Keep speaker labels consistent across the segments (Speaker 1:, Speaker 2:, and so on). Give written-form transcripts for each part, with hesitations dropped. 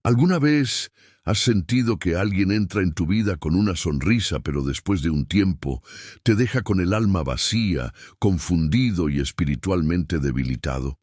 Speaker 1: ¿Alguna vez has sentido que alguien entra en tu vida con una sonrisa, pero después de un tiempo te deja con el alma vacía, confundido y espiritualmente debilitado?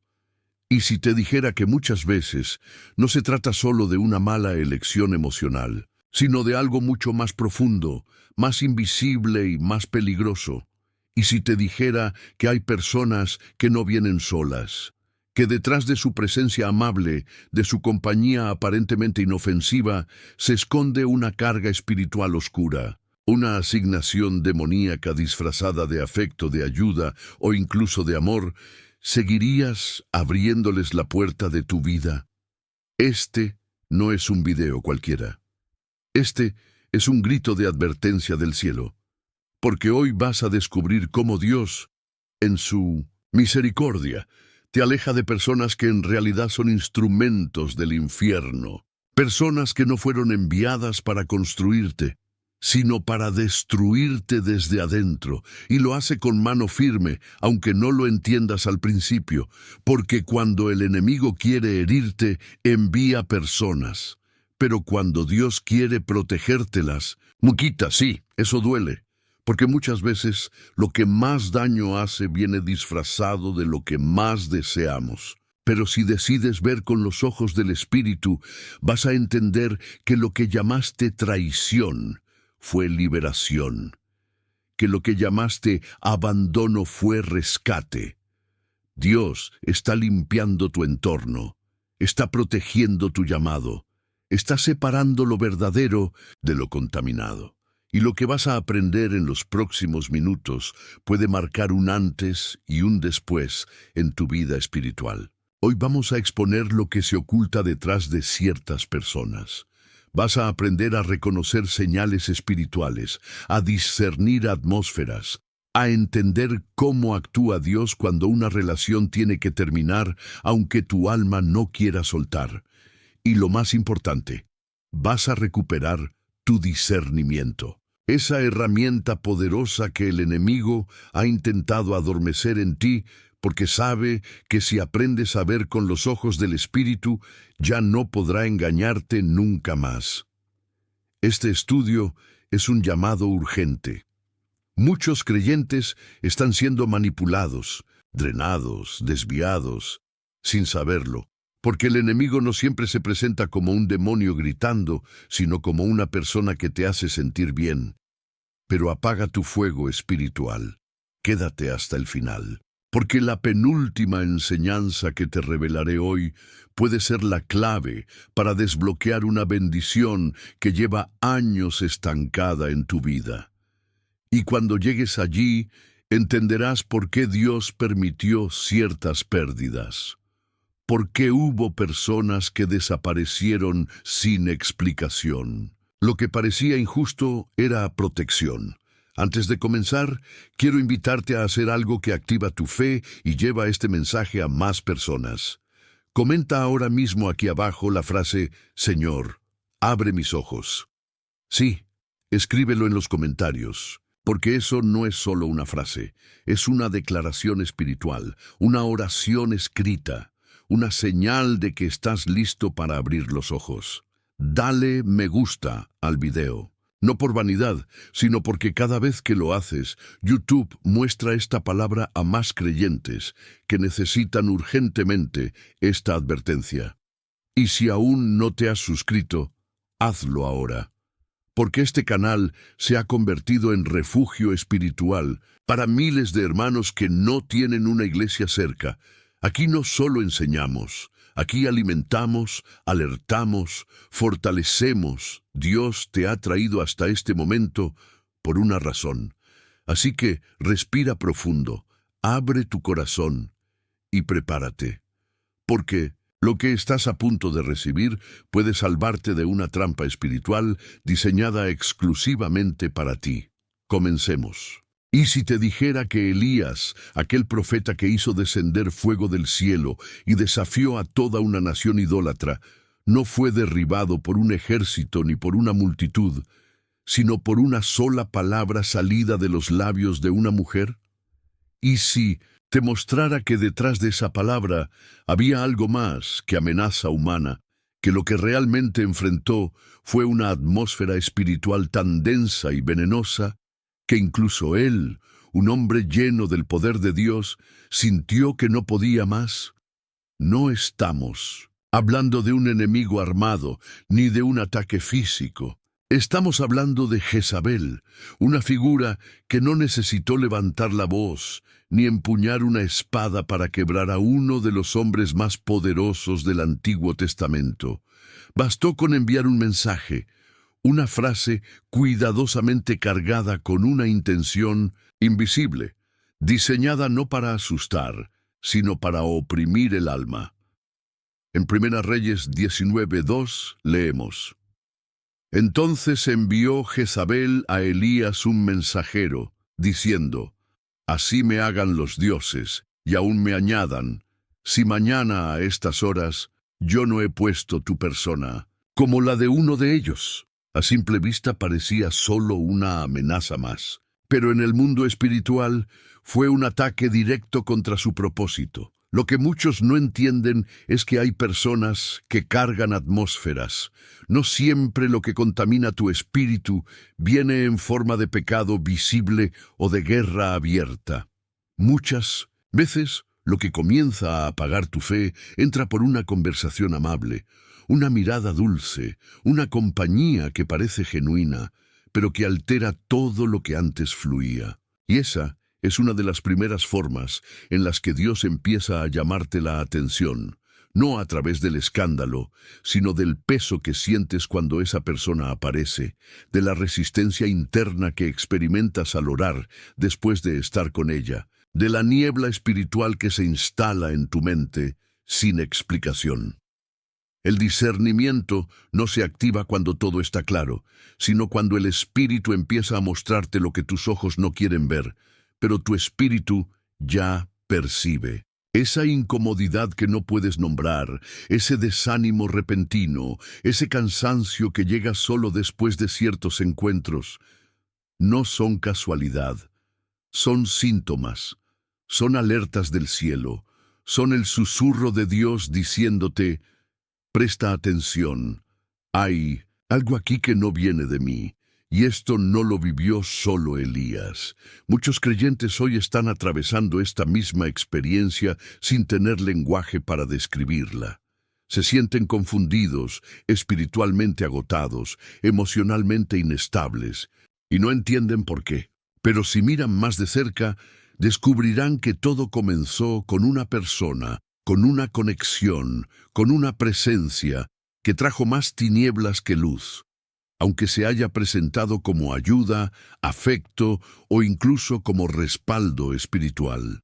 Speaker 1: Y si te dijera que muchas veces no se trata solo de una mala elección emocional, sino de algo mucho más profundo, más invisible y más peligroso. Y si te dijera que hay personas que no vienen solas, que detrás de su presencia amable, de su compañía aparentemente inofensiva, se esconde una carga espiritual oscura, una asignación demoníaca disfrazada de afecto, de ayuda o incluso de amor, ¿seguirías abriéndoles la puerta de tu vida? Este no es un video cualquiera. Este es un grito de advertencia del cielo, porque hoy vas a descubrir cómo Dios, en su misericordia, te aleja de personas que en realidad son instrumentos del infierno, personas que no fueron enviadas para construirte, sino para destruirte desde adentro, y lo hace con mano firme, aunque no lo entiendas al principio, porque cuando el enemigo quiere herirte, envía personas. Pero cuando Dios quiere protegértelas, muquita, sí, eso duele, porque muchas veces lo que más daño hace viene disfrazado de lo que más deseamos. Pero si decides ver con los ojos del Espíritu, vas a entender que lo que llamaste traición fue liberación, que lo que llamaste abandono fue rescate. Dios está limpiando tu entorno, está protegiendo tu llamado, está separando lo verdadero de lo contaminado. Y lo que vas a aprender en los próximos minutos puede marcar un antes y un después en tu vida espiritual. Hoy vamos a exponer lo que se oculta detrás de ciertas personas. Vas a aprender a reconocer señales espirituales, a discernir atmósferas, a entender cómo actúa Dios cuando una relación tiene que terminar, aunque tu alma no quiera soltar. Y lo más importante, vas a recuperar tu discernimiento. Esa herramienta poderosa que el enemigo ha intentado adormecer en ti, porque sabe que si aprendes a ver con los ojos del Espíritu, ya no podrá engañarte nunca más. Este estudio es un llamado urgente. Muchos creyentes están siendo manipulados, drenados, desviados, sin saberlo, porque el enemigo no siempre se presenta como un demonio gritando, sino como una persona que te hace sentir bien. Pero apaga tu fuego espiritual. Quédate hasta el final, porque la penúltima enseñanza que te revelaré hoy puede ser la clave para desbloquear una bendición que lleva años estancada en tu vida. Y cuando llegues allí, entenderás por qué Dios permitió ciertas pérdidas. ¿Por qué hubo personas que desaparecieron sin explicación? Lo que parecía injusto era protección. Antes de comenzar, quiero invitarte a hacer algo que activa tu fe y lleva este mensaje a más personas. Comenta ahora mismo aquí abajo la frase, Señor, abre mis ojos. Sí, escríbelo en los comentarios, porque eso no es solo una frase, es una declaración espiritual, una oración escrita, una señal de que estás listo para abrir los ojos. Dale me gusta al video. No por vanidad, sino porque cada vez que lo haces, YouTube muestra esta palabra a más creyentes que necesitan urgentemente esta advertencia. Y si aún no te has suscrito, hazlo ahora, porque este canal se ha convertido en refugio espiritual para miles de hermanos que no tienen una iglesia cerca. Aquí no solo enseñamos, aquí alimentamos, alertamos, fortalecemos. Dios te ha traído hasta este momento por una razón. Así que respira profundo, abre tu corazón y prepárate. Porque lo que estás a punto de recibir puede salvarte de una trampa espiritual diseñada exclusivamente para ti. Comencemos. Y si te dijera que Elías, aquel profeta que hizo descender fuego del cielo y desafió a toda una nación idólatra, no fue derribado por un ejército ni por una multitud, sino por una sola palabra salida de los labios de una mujer? Y si te mostrara que detrás de esa palabra había algo más que amenaza humana, que lo que realmente enfrentó fue una atmósfera espiritual tan densa y venenosa que incluso él, un hombre lleno del poder de Dios, sintió que no podía más. No estamos hablando de un enemigo armado ni de un ataque físico. Estamos hablando de Jezabel, una figura que no necesitó levantar la voz ni empuñar una espada para quebrar a uno de los hombres más poderosos del Antiguo Testamento. Bastó con enviar un mensaje, una frase cuidadosamente cargada con una intención invisible, diseñada no para asustar, sino para oprimir el alma. En Primera Reyes 19:2 leemos: Entonces envió Jezabel a Elías un mensajero, diciendo: Así me hagan los dioses, y aún me añadan, si mañana a estas horas yo no he puesto tu persona como la de uno de ellos. A simple vista parecía solo una amenaza más, pero en el mundo espiritual fue un ataque directo contra su propósito. Lo que muchos no entienden es que hay personas que cargan atmósferas. No siempre lo que contamina tu espíritu viene en forma de pecado visible o de guerra abierta. Muchas veces lo que comienza a apagar tu fe entra por una conversación amable, una mirada dulce, una compañía que parece genuina, pero que altera todo lo que antes fluía. Y esa es una de las primeras formas en las que Dios empieza a llamarte la atención, no a través del escándalo, sino del peso que sientes cuando esa persona aparece, de la resistencia interna que experimentas al orar después de estar con ella, de la niebla espiritual que se instala en tu mente sin explicación. El discernimiento no se activa cuando todo está claro, sino cuando el espíritu empieza a mostrarte lo que tus ojos no quieren ver, pero tu espíritu ya percibe. Esa incomodidad que no puedes nombrar, ese desánimo repentino, ese cansancio que llega solo después de ciertos encuentros, no son casualidad, son síntomas, son alertas del cielo, son el susurro de Dios diciéndote: presta atención, hay algo aquí que no viene de mí. Y esto no lo vivió solo Elías. Muchos creyentes hoy están atravesando esta misma experiencia sin tener lenguaje para describirla. Se sienten confundidos, espiritualmente agotados, emocionalmente inestables, y no entienden por qué. Pero si miran más de cerca, descubrirán que todo comenzó con una persona, con una conexión, con una presencia que trajo más tinieblas que luz. Aunque se haya presentado como ayuda, afecto o incluso como respaldo espiritual.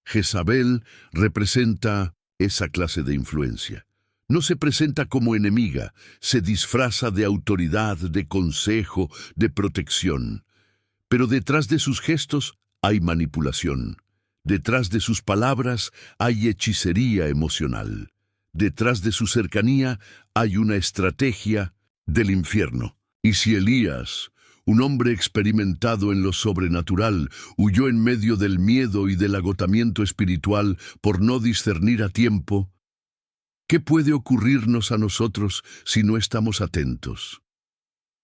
Speaker 1: Jezabel representa esa clase de influencia. No se presenta como enemiga, se disfraza de autoridad, de consejo, de protección. Pero detrás de sus gestos hay manipulación. Detrás de sus palabras hay hechicería emocional. Detrás de su cercanía hay una estrategia del infierno. Y si Elías, un hombre experimentado en lo sobrenatural, huyó en medio del miedo y del agotamiento espiritual por no discernir a tiempo, ¿qué puede ocurrirnos a nosotros si no estamos atentos?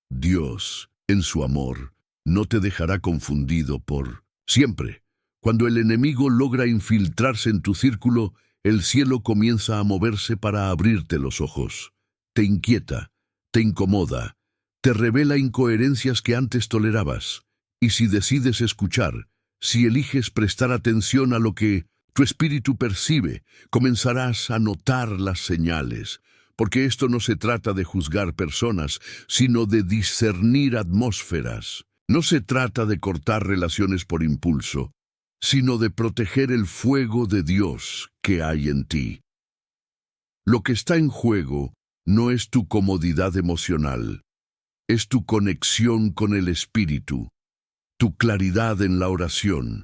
Speaker 1: Dios, en su amor, no te dejará confundido por siempre. Cuando el enemigo logra infiltrarse en tu círculo, el cielo comienza a moverse para abrirte los ojos. Te inquieta, te incomoda, te revela incoherencias que antes tolerabas. Y si decides escuchar, si eliges prestar atención a lo que tu espíritu percibe, comenzarás a notar las señales, porque esto no se trata de juzgar personas, sino de discernir atmósferas. No se trata de cortar relaciones por impulso, sino de proteger el fuego de Dios que hay en ti. Lo que está en juego no es tu comodidad emocional, es tu conexión con el Espíritu, tu claridad en la oración,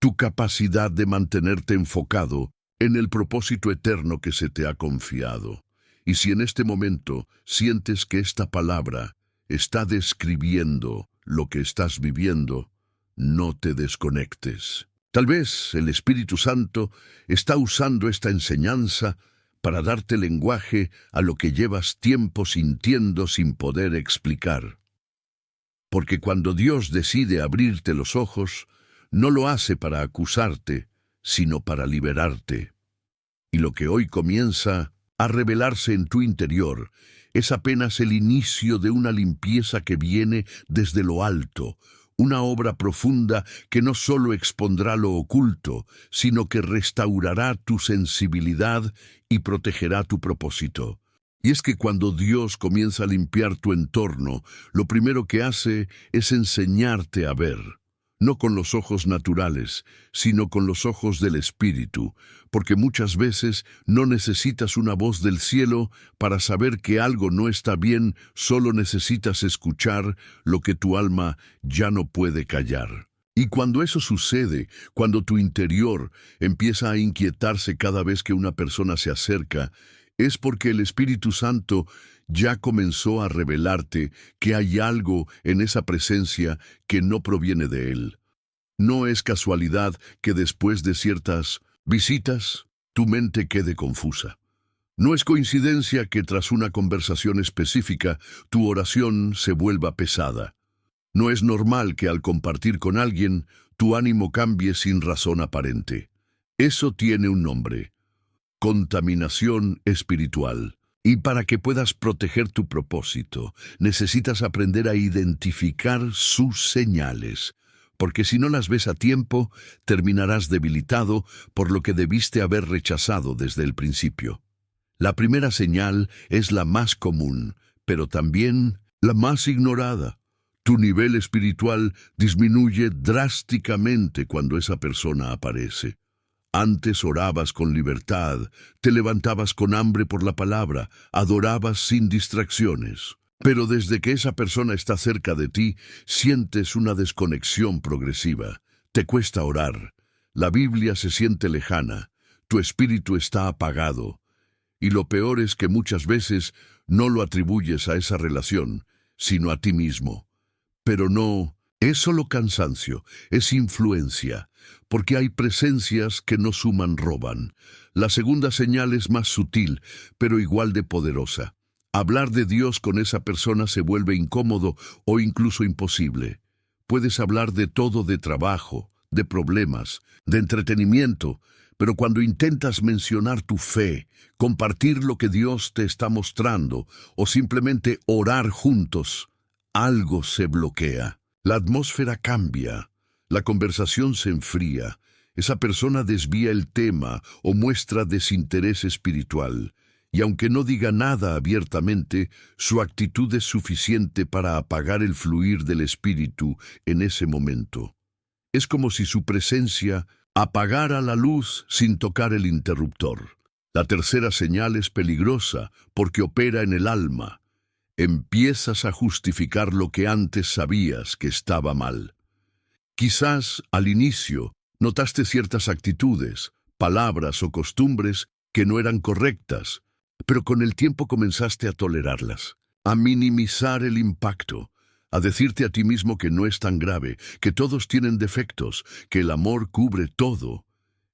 Speaker 1: tu capacidad de mantenerte enfocado en el propósito eterno que se te ha confiado. Y si en este momento sientes que esta palabra está describiendo lo que estás viviendo, no te desconectes. Tal vez el Espíritu Santo está usando esta enseñanza para darte lenguaje a lo que llevas tiempo sintiendo sin poder explicar. Porque cuando Dios decide abrirte los ojos, no lo hace para acusarte, sino para liberarte. Y lo que hoy comienza a revelarse en tu interior es apenas el inicio de una limpieza que viene desde lo alto, una obra profunda que no solo expondrá lo oculto, sino que restaurará tu sensibilidad y protegerá tu propósito. Y es que cuando Dios comienza a limpiar tu entorno, lo primero que hace es enseñarte a ver, no con los ojos naturales, sino con los ojos del Espíritu, porque muchas veces no necesitas una voz del cielo para saber que algo no está bien, solo necesitas escuchar lo que tu alma ya no puede callar. Y cuando eso sucede, cuando tu interior empieza a inquietarse cada vez que una persona se acerca, es porque el Espíritu Santo ya comenzó a revelarte que hay algo en esa presencia que no proviene de Él. No es casualidad que después de ciertas visitas, tu mente quede confusa. No es coincidencia que tras una conversación específica, tu oración se vuelva pesada. No es normal que al compartir con alguien, tu ánimo cambie sin razón aparente. Eso tiene un nombre: contaminación espiritual. Y para que puedas proteger tu propósito, necesitas aprender a identificar sus señales, porque si no las ves a tiempo, terminarás debilitado por lo que debiste haber rechazado desde el principio. La primera señal es la más común, pero también la más ignorada. Tu nivel espiritual disminuye drásticamente cuando esa persona aparece. Antes orabas con libertad, te levantabas con hambre por la palabra, adorabas sin distracciones. Pero desde que esa persona está cerca de ti, sientes una desconexión progresiva. Te cuesta orar. La Biblia se siente lejana. Tu espíritu está apagado. Y lo peor es que muchas veces no lo atribuyes a esa relación, sino a ti mismo. Pero no, es solo cansancio, es influencia, porque hay presencias que no suman, roban. La segunda señal es más sutil, pero igual de poderosa. Hablar de Dios con esa persona se vuelve incómodo o incluso imposible. Puedes hablar de todo, de trabajo, de problemas, de entretenimiento, pero cuando intentas mencionar tu fe, compartir lo que Dios te está mostrando o simplemente orar juntos, algo se bloquea. La atmósfera cambia, la conversación se enfría, esa persona desvía el tema o muestra desinterés espiritual. Y aunque no diga nada abiertamente, su actitud es suficiente para apagar el fluir del Espíritu en ese momento. Es como si su presencia apagara la luz sin tocar el interruptor. La tercera señal es peligrosa porque opera en el alma. Empiezas a justificar lo que antes sabías que estaba mal. Quizás, al inicio, notaste ciertas actitudes, palabras o costumbres que no eran correctas, pero con el tiempo comenzaste a tolerarlas, a minimizar el impacto, a decirte a ti mismo que no es tan grave, que todos tienen defectos, que el amor cubre todo.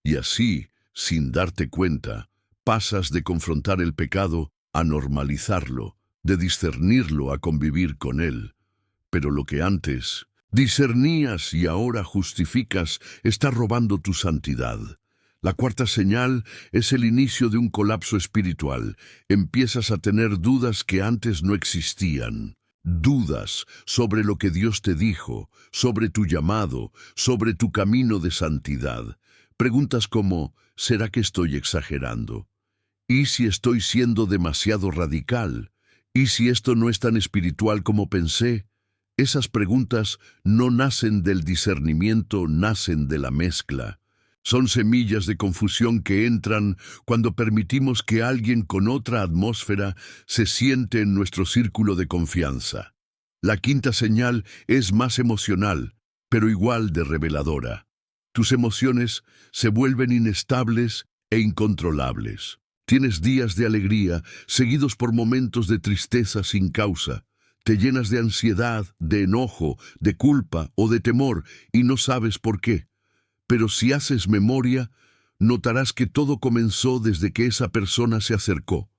Speaker 1: Y así, sin darte cuenta, pasas de confrontar el pecado a normalizarlo, de discernirlo a convivir con él. Pero lo que antes discernías y ahora justificas está robando tu santidad. La cuarta señal es el inicio de un colapso espiritual. Empiezas a tener dudas que antes no existían. Dudas sobre lo que Dios te dijo, sobre tu llamado, sobre tu camino de santidad. Preguntas como, ¿será que estoy exagerando? ¿Y si estoy siendo demasiado radical? ¿Y si esto no es tan espiritual como pensé? Esas preguntas no nacen del discernimiento, nacen de la mezcla. Son semillas de confusión que entran cuando permitimos que alguien con otra atmósfera se siente en nuestro círculo de confianza. La quinta señal es más emocional, pero igual de reveladora. Tus emociones se vuelven inestables e incontrolables. Tienes días de alegría, seguidos por momentos de tristeza sin causa. Te llenas de ansiedad, de enojo, de culpa o de temor y no sabes por qué. Pero si haces memoria, notarás que todo comenzó desde que esa persona se acercó.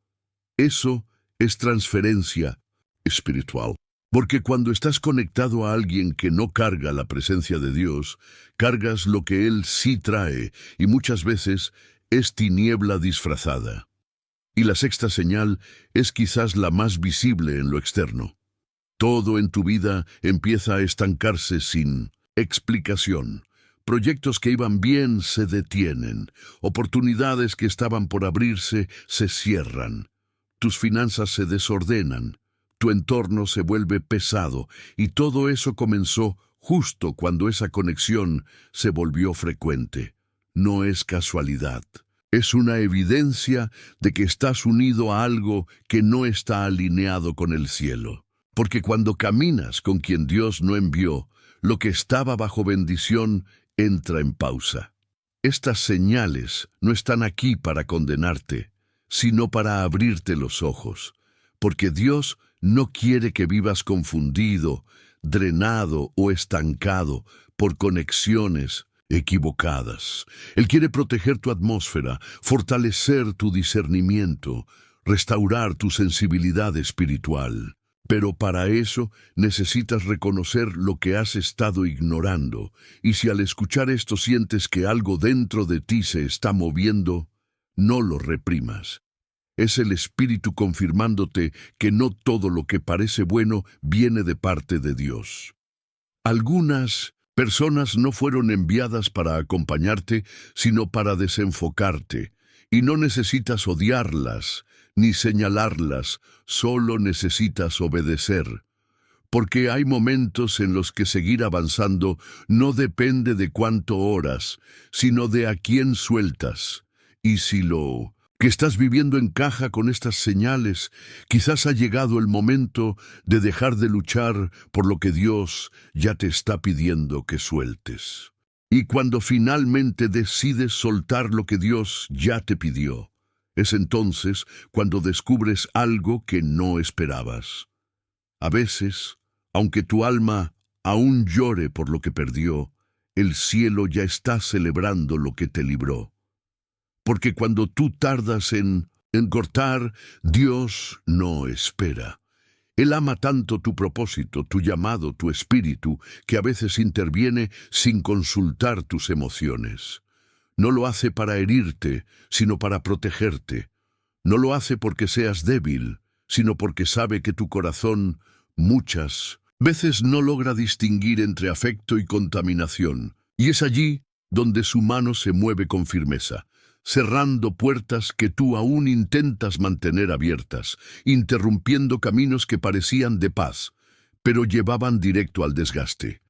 Speaker 1: Eso es transferencia espiritual. Porque cuando estás conectado a alguien que no carga la presencia de Dios, cargas lo que Él sí trae, y muchas veces es tiniebla disfrazada. Y la sexta señal es quizás la más visible en lo externo. Todo en tu vida empieza a estancarse sin explicación. Proyectos que iban bien se detienen. Oportunidades que estaban por abrirse se cierran. Tus finanzas se desordenan. Tu entorno se vuelve pesado. Y todo eso comenzó justo cuando esa conexión se volvió frecuente. No es casualidad. Es una evidencia de que estás unido a algo que no está alineado con el cielo. Porque cuando caminas con quien Dios no envió, lo que estaba bajo bendición entra en pausa. Estas señales no están aquí para condenarte, sino para abrirte los ojos. Porque Dios no quiere que vivas confundido, drenado o estancado por conexiones equivocadas. Él quiere proteger tu atmósfera, fortalecer tu discernimiento, restaurar tu sensibilidad espiritual. Pero para eso necesitas reconocer lo que has estado ignorando, y si al escuchar esto sientes que algo dentro de ti se está moviendo, no lo reprimas. Es el Espíritu confirmándote que no todo lo que parece bueno viene de parte de Dios. Algunas personas no fueron enviadas para acompañarte, sino para desenfocarte, y no necesitas odiarlas ni señalarlas, solo necesitas obedecer. Porque hay momentos en los que seguir avanzando no depende de cuánto oras, sino de a quién sueltas. Y si lo que estás viviendo encaja con estas señales, quizás ha llegado el momento de dejar de luchar por lo que Dios ya te está pidiendo que sueltes. Y cuando finalmente decides soltar lo que Dios ya te pidió, es entonces cuando descubres algo que no esperabas. A veces, aunque tu alma aún llore por lo que perdió, el cielo ya está celebrando lo que te libró. Porque cuando tú tardas en cortar, Dios no espera. Él ama tanto tu propósito, tu llamado, tu espíritu, que a veces interviene sin consultar tus emociones. No lo hace para herirte, sino para protegerte. No lo hace porque seas débil, sino porque sabe que tu corazón muchas veces no logra distinguir entre afecto y contaminación. Y es allí donde su mano se mueve con firmeza, cerrando puertas que tú aún intentas mantener abiertas, interrumpiendo caminos que parecían de paz, pero llevaban directo al desgaste.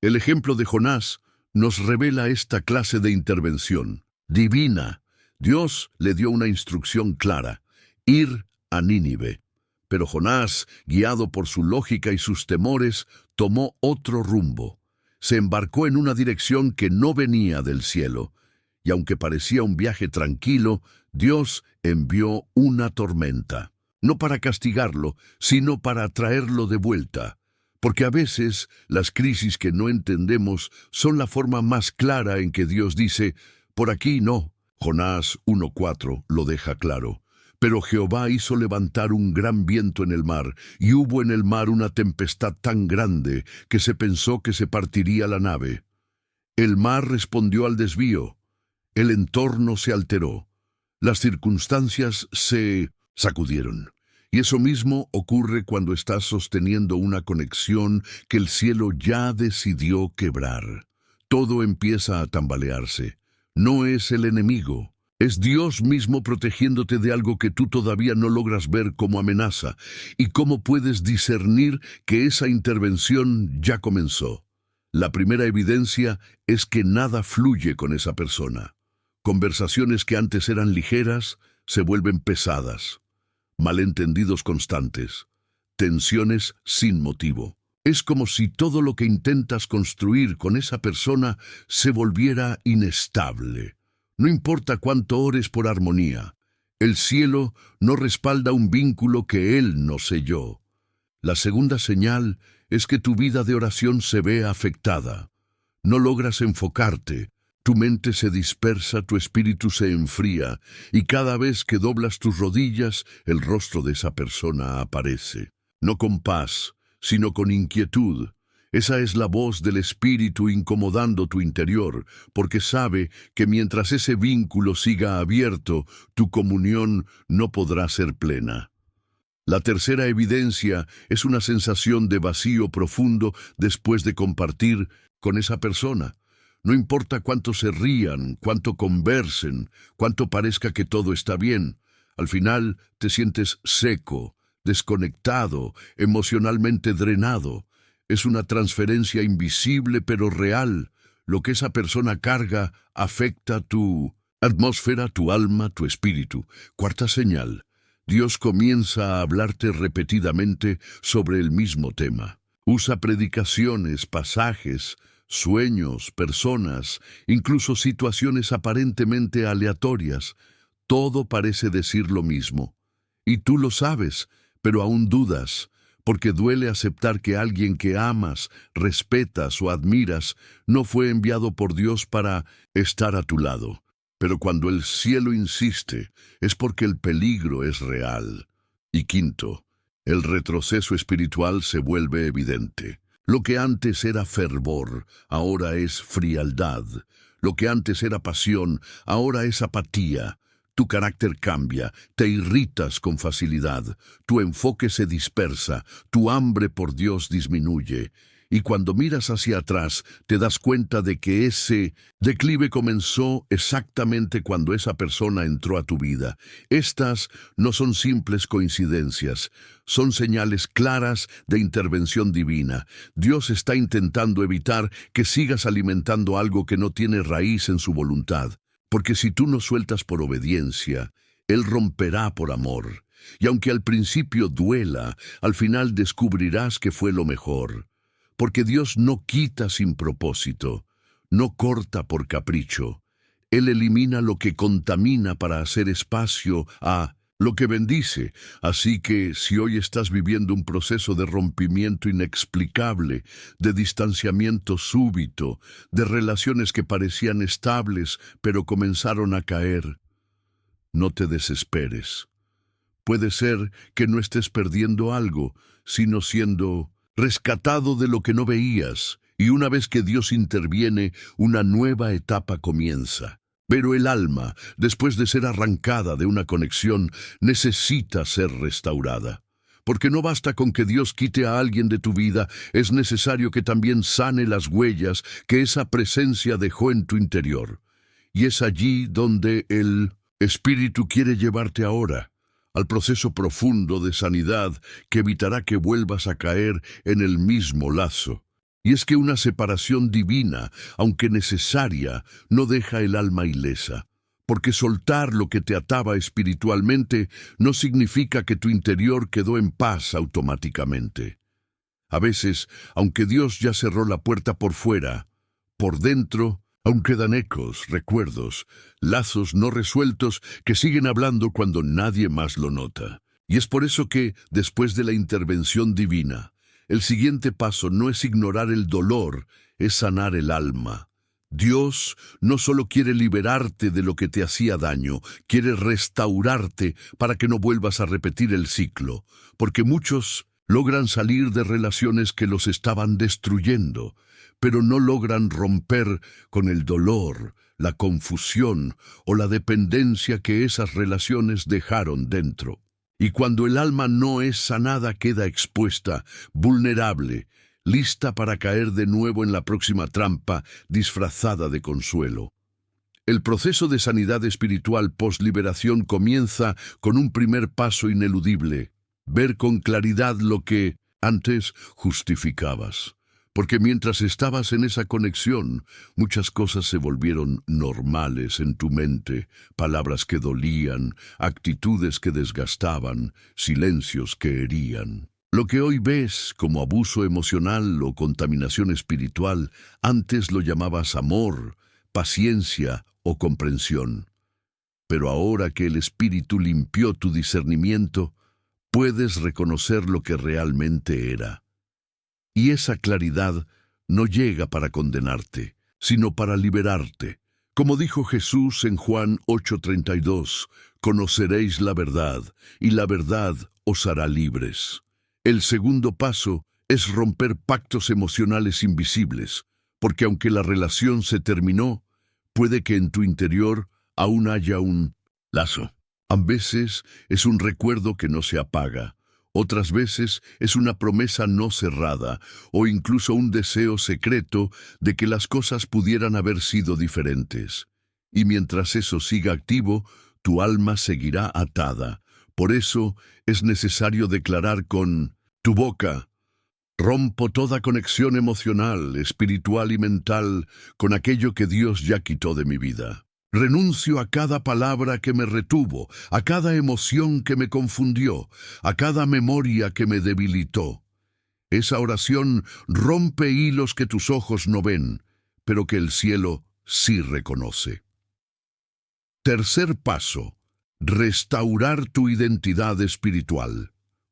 Speaker 1: El ejemplo de Jonás nos revela esta clase de intervención divina. Dios le dio una instrucción clara: ir a Nínive. Pero Jonás, guiado por su lógica y sus temores, tomó otro rumbo. Se embarcó en una dirección que no venía del cielo. Y aunque parecía un viaje tranquilo, Dios envió una tormenta. No para castigarlo, sino para traerlo de vuelta. Porque a veces las crisis que no entendemos son la forma más clara en que Dios dice: por aquí no. Jonás 1:4 lo deja claro. Pero Jehová hizo levantar un gran viento en el mar, y hubo en el mar una tempestad tan grande que se pensó que se partiría la nave. El mar respondió al desvío. El entorno se alteró. Las circunstancias se sacudieron. Y eso mismo ocurre cuando estás sosteniendo una conexión que el cielo ya decidió quebrar. Todo empieza a tambalearse. No es el enemigo, es Dios mismo protegiéndote de algo que tú todavía no logras ver como amenaza. ¿Y cómo puedes discernir que esa intervención ya comenzó? La primera evidencia es que nada fluye con esa persona. Conversaciones que antes eran ligeras se vuelven pesadas. Malentendidos constantes, tensiones sin motivo. Es como si todo lo que intentas construir con esa persona se volviera inestable. No importa cuánto ores por armonía, el cielo no respalda un vínculo que Él no selló. La segunda señal es que tu vida de oración se ve afectada. No logras enfocarte, Tu mente se dispersa, tu espíritu se enfría, y cada vez que doblas tus rodillas, el rostro de esa persona aparece. No con paz, sino con inquietud. Esa es la voz del espíritu incomodando tu interior, porque sabe que mientras ese vínculo siga abierto, tu comunión no podrá ser plena. La tercera evidencia es una sensación de vacío profundo después de compartir con esa persona. No importa cuánto se rían, cuánto conversen, cuánto parezca que todo está bien, al final te sientes seco, desconectado, emocionalmente drenado. Es una transferencia invisible pero real. Lo que esa persona carga afecta tu atmósfera, tu alma, tu espíritu. Cuarta señal. Dios comienza a hablarte repetidamente sobre el mismo tema. Usa predicaciones, pasajes, sueños, personas, incluso situaciones aparentemente aleatorias. Todo parece decir lo mismo. Y tú lo sabes, pero aún dudas, porque duele aceptar que alguien que amas, respetas o admiras no fue enviado por Dios para estar a tu lado. Pero cuando el cielo insiste, es porque el peligro es real. Y quinto, el retroceso espiritual se vuelve evidente. Lo que antes era fervor, ahora es frialdad. Lo que antes era pasión, ahora es apatía. Tu carácter cambia, te irritas con facilidad, tu enfoque se dispersa, tu hambre por Dios disminuye. Y cuando miras hacia atrás, te das cuenta de que ese declive comenzó exactamente cuando esa persona entró a tu vida. Estas no son simples coincidencias, son señales claras de intervención divina. Dios está intentando evitar que sigas alimentando algo que no tiene raíz en su voluntad. Porque si tú no sueltas por obediencia, Él romperá por amor. Y aunque al principio duela, al final descubrirás que fue lo mejor. Porque Dios no quita sin propósito, no corta por capricho. Él elimina lo que contamina para hacer espacio a lo que bendice. Así que si hoy estás viviendo un proceso de rompimiento inexplicable, de distanciamiento súbito, de relaciones que parecían estables pero comenzaron a caer, no te desesperes. Puede ser que no estés perdiendo algo, sino siendo rescatado de lo que no veías, y una vez que Dios interviene, una nueva etapa comienza. Pero el alma, después de ser arrancada de una conexión, necesita ser restaurada. Porque no basta con que Dios quite a alguien de tu vida, es necesario que también sane las huellas que esa presencia dejó en tu interior. Y es allí donde el Espíritu quiere llevarte ahora, al proceso profundo de sanidad que evitará que vuelvas a caer en el mismo lazo. Y es que una separación divina, aunque necesaria, no deja el alma ilesa, porque soltar lo que te ataba espiritualmente no significa que tu interior quedó en paz automáticamente. A veces, aunque Dios ya cerró la puerta por fuera, por dentro aún quedan ecos, recuerdos, lazos no resueltos que siguen hablando cuando nadie más lo nota. Y es por eso que, después de la intervención divina, el siguiente paso no es ignorar el dolor, es sanar el alma. Dios no solo quiere liberarte de lo que te hacía daño, quiere restaurarte para que no vuelvas a repetir el ciclo, porque muchos logran salir de relaciones que los estaban destruyendo, pero no logran romper con el dolor, la confusión o la dependencia que esas relaciones dejaron dentro. Y cuando el alma no es sanada, queda expuesta, vulnerable, lista para caer de nuevo en la próxima trampa, disfrazada de consuelo. El proceso de sanidad espiritual post-liberación comienza con un primer paso ineludible: ver con claridad lo que antes justificabas. Porque mientras estabas en esa conexión, muchas cosas se volvieron normales en tu mente, palabras que dolían, actitudes que desgastaban, silencios que herían. Lo que hoy ves como abuso emocional o contaminación espiritual, antes lo llamabas amor, paciencia o comprensión. Pero ahora que el Espíritu limpió tu discernimiento, puedes reconocer lo que realmente era. Y esa claridad no llega para condenarte, sino para liberarte, Como dijo Jesús en Juan 8:32, conoceréis la verdad, y la verdad os hará libres. El segundo paso es romper pactos emocionales invisibles, porque aunque la relación se terminó, puede que en tu interior aún haya un lazo. A veces es un recuerdo que no se apaga, otras veces es una promesa no cerrada o incluso un deseo secreto de que las cosas pudieran haber sido diferentes. Y mientras eso siga activo, tu alma seguirá atada. Por eso es necesario declarar con tu boca: rompo toda conexión emocional, espiritual y mental con aquello que Dios ya quitó de mi vida. Renuncio a cada palabra que me retuvo, a cada emoción que me confundió, a cada memoria que me debilitó. Esa oración rompe hilos que tus ojos no ven, pero que el cielo sí reconoce. Tercer paso: restaurar tu identidad espiritual.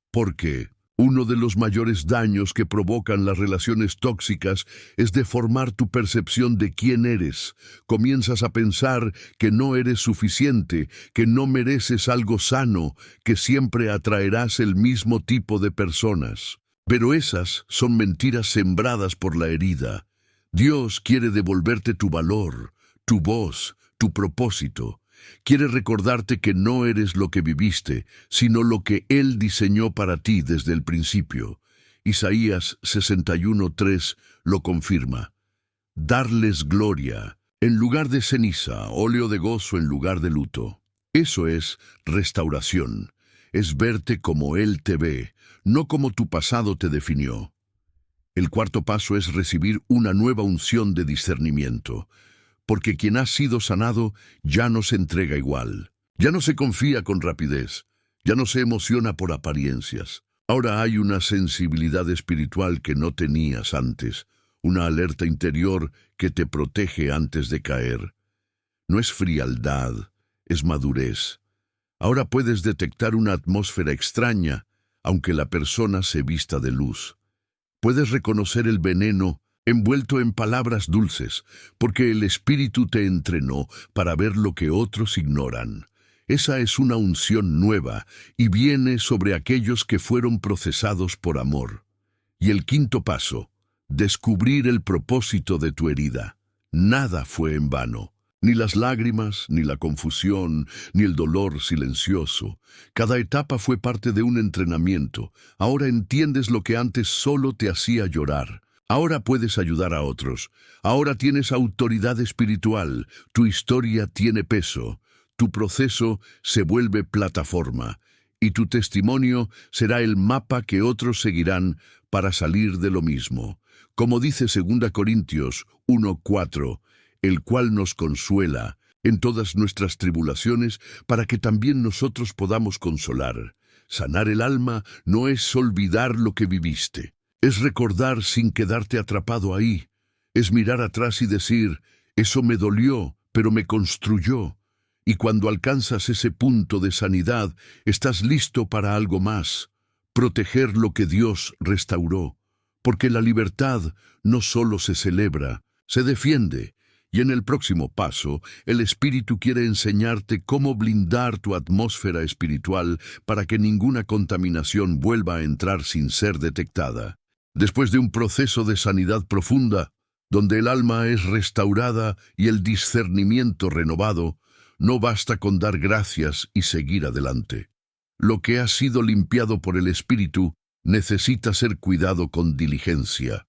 Speaker 1: Porque uno de los mayores daños que provocan las relaciones tóxicas es deformar tu percepción de quién eres. Comienzas a pensar que no eres suficiente, que no mereces algo sano, que siempre atraerás el mismo tipo de personas. Pero esas son mentiras sembradas por la herida. Dios quiere devolverte tu valor, tu voz, tu propósito. Quiere recordarte que no eres lo que viviste, sino lo que Él diseñó para ti desde el principio. Isaías 61:3 lo confirma. Darles gloria, en lugar de ceniza, óleo de gozo en lugar de luto. Eso es restauración. Es verte como Él te ve, no como tu pasado te definió. El cuarto paso es recibir una nueva unción de discernimiento. Porque quien ha sido sanado ya no se entrega igual, ya no se confía con rapidez, ya no se emociona por apariencias. Ahora hay una sensibilidad espiritual que no tenías antes, una alerta interior que te protege antes de caer. No es frialdad, es madurez. Ahora puedes detectar una atmósfera extraña, aunque la persona se vista de luz. Puedes reconocer el veneno envuelto en palabras dulces, porque el Espíritu te entrenó para ver lo que otros ignoran. Esa es una unción nueva y viene sobre aquellos que fueron procesados por amor. Y el quinto paso: descubrir el propósito de tu herida. Nada fue en vano. Ni las lágrimas, ni la confusión, ni el dolor silencioso. Cada etapa fue parte de un entrenamiento. Ahora entiendes lo que antes solo te hacía llorar. Ahora puedes ayudar a otros. Ahora tienes autoridad espiritual. Tu historia tiene peso. Tu proceso se vuelve plataforma. Y tu testimonio será el mapa que otros seguirán para salir de lo mismo. Como dice 2 Corintios 1:4, el cual nos consuela en todas nuestras tribulaciones para que también nosotros podamos consolar. Sanar el alma no es olvidar lo que viviste. Es recordar sin quedarte atrapado ahí. Es mirar atrás y decir: eso me dolió, pero me construyó. Y cuando alcanzas ese punto de sanidad, estás listo para algo más. Proteger lo que Dios restauró. Porque la libertad no solo se celebra, se defiende. Y en el próximo paso, el Espíritu quiere enseñarte cómo blindar tu atmósfera espiritual para que ninguna contaminación vuelva a entrar sin ser detectada. Después de un proceso de sanidad profunda, donde el alma es restaurada y el discernimiento renovado, no basta con dar gracias y seguir adelante. Lo que ha sido limpiado por el Espíritu necesita ser cuidado con diligencia.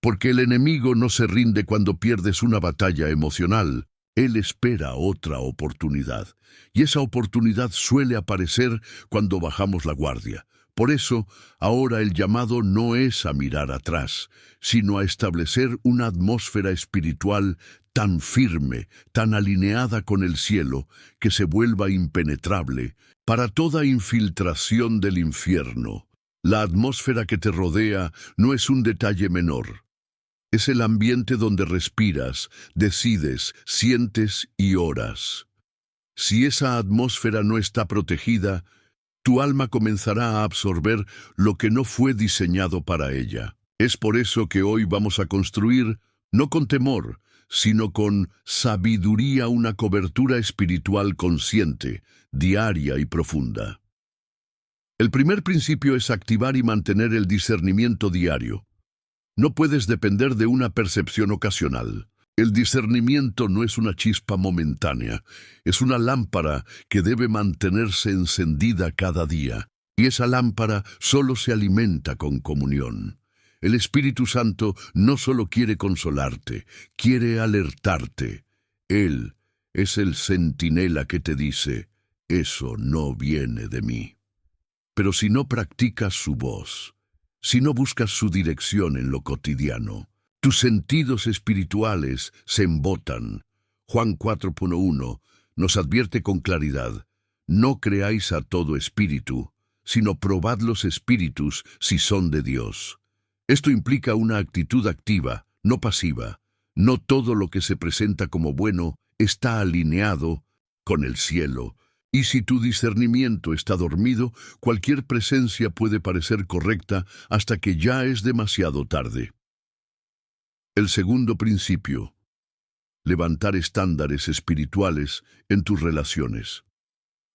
Speaker 1: Porque el enemigo no se rinde cuando pierdes una batalla emocional. Él espera otra oportunidad. Y esa oportunidad suele aparecer cuando bajamos la guardia. Por eso, ahora el llamado no es a mirar atrás, sino a establecer una atmósfera espiritual tan firme, tan alineada con el cielo, que se vuelva impenetrable para toda infiltración del infierno. La atmósfera que te rodea no es un detalle menor. Es el ambiente donde respiras, decides, sientes y oras. Si esa atmósfera no está protegida, tu alma comenzará a absorber lo que no fue diseñado para ella. Es por eso que hoy vamos a construir, no con temor, sino con sabiduría, una cobertura espiritual consciente, diaria y profunda. El primer principio es activar y mantener el discernimiento diario. No puedes depender de una percepción ocasional. El discernimiento no es una chispa momentánea, es una lámpara que debe mantenerse encendida cada día. Y esa lámpara solo se alimenta con comunión. El Espíritu Santo no solo quiere consolarte, quiere alertarte. Él es el centinela que te dice, eso no viene de mí. Pero si no practicas su voz, si no buscas su dirección en lo cotidiano, tus sentidos espirituales se embotan. Juan 4:1 nos advierte con claridad, no creáis a todo espíritu, sino probad los espíritus si son de Dios. Esto implica una actitud activa, no pasiva. No todo lo que se presenta como bueno está alineado con el cielo. Y si tu discernimiento está dormido, cualquier presencia puede parecer correcta hasta que ya es demasiado tarde. El segundo principio: levantar estándares espirituales en tus relaciones.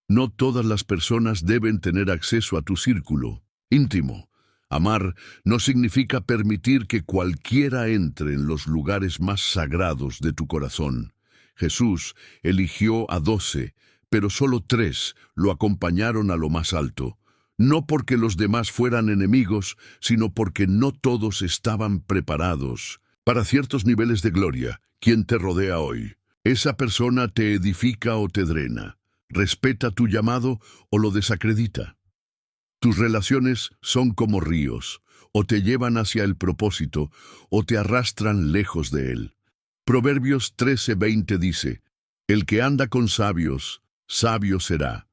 Speaker 1: No todas las personas deben tener acceso a tu círculo íntimo. Amar no significa permitir que cualquiera entre en los lugares más sagrados de tu corazón. Jesús eligió a 12, pero solo 3 lo acompañaron a lo más alto. No porque los demás fueran enemigos, sino porque no todos estaban preparados para ciertos niveles de gloria. ¿Quién te rodea hoy? ¿Esa persona te edifica o te drena? ¿Respeta tu llamado o lo desacredita? Tus relaciones son como ríos, o te llevan hacia el propósito, o te arrastran lejos de él. Proverbios 13:20 dice, el que anda con sabios, sabio será,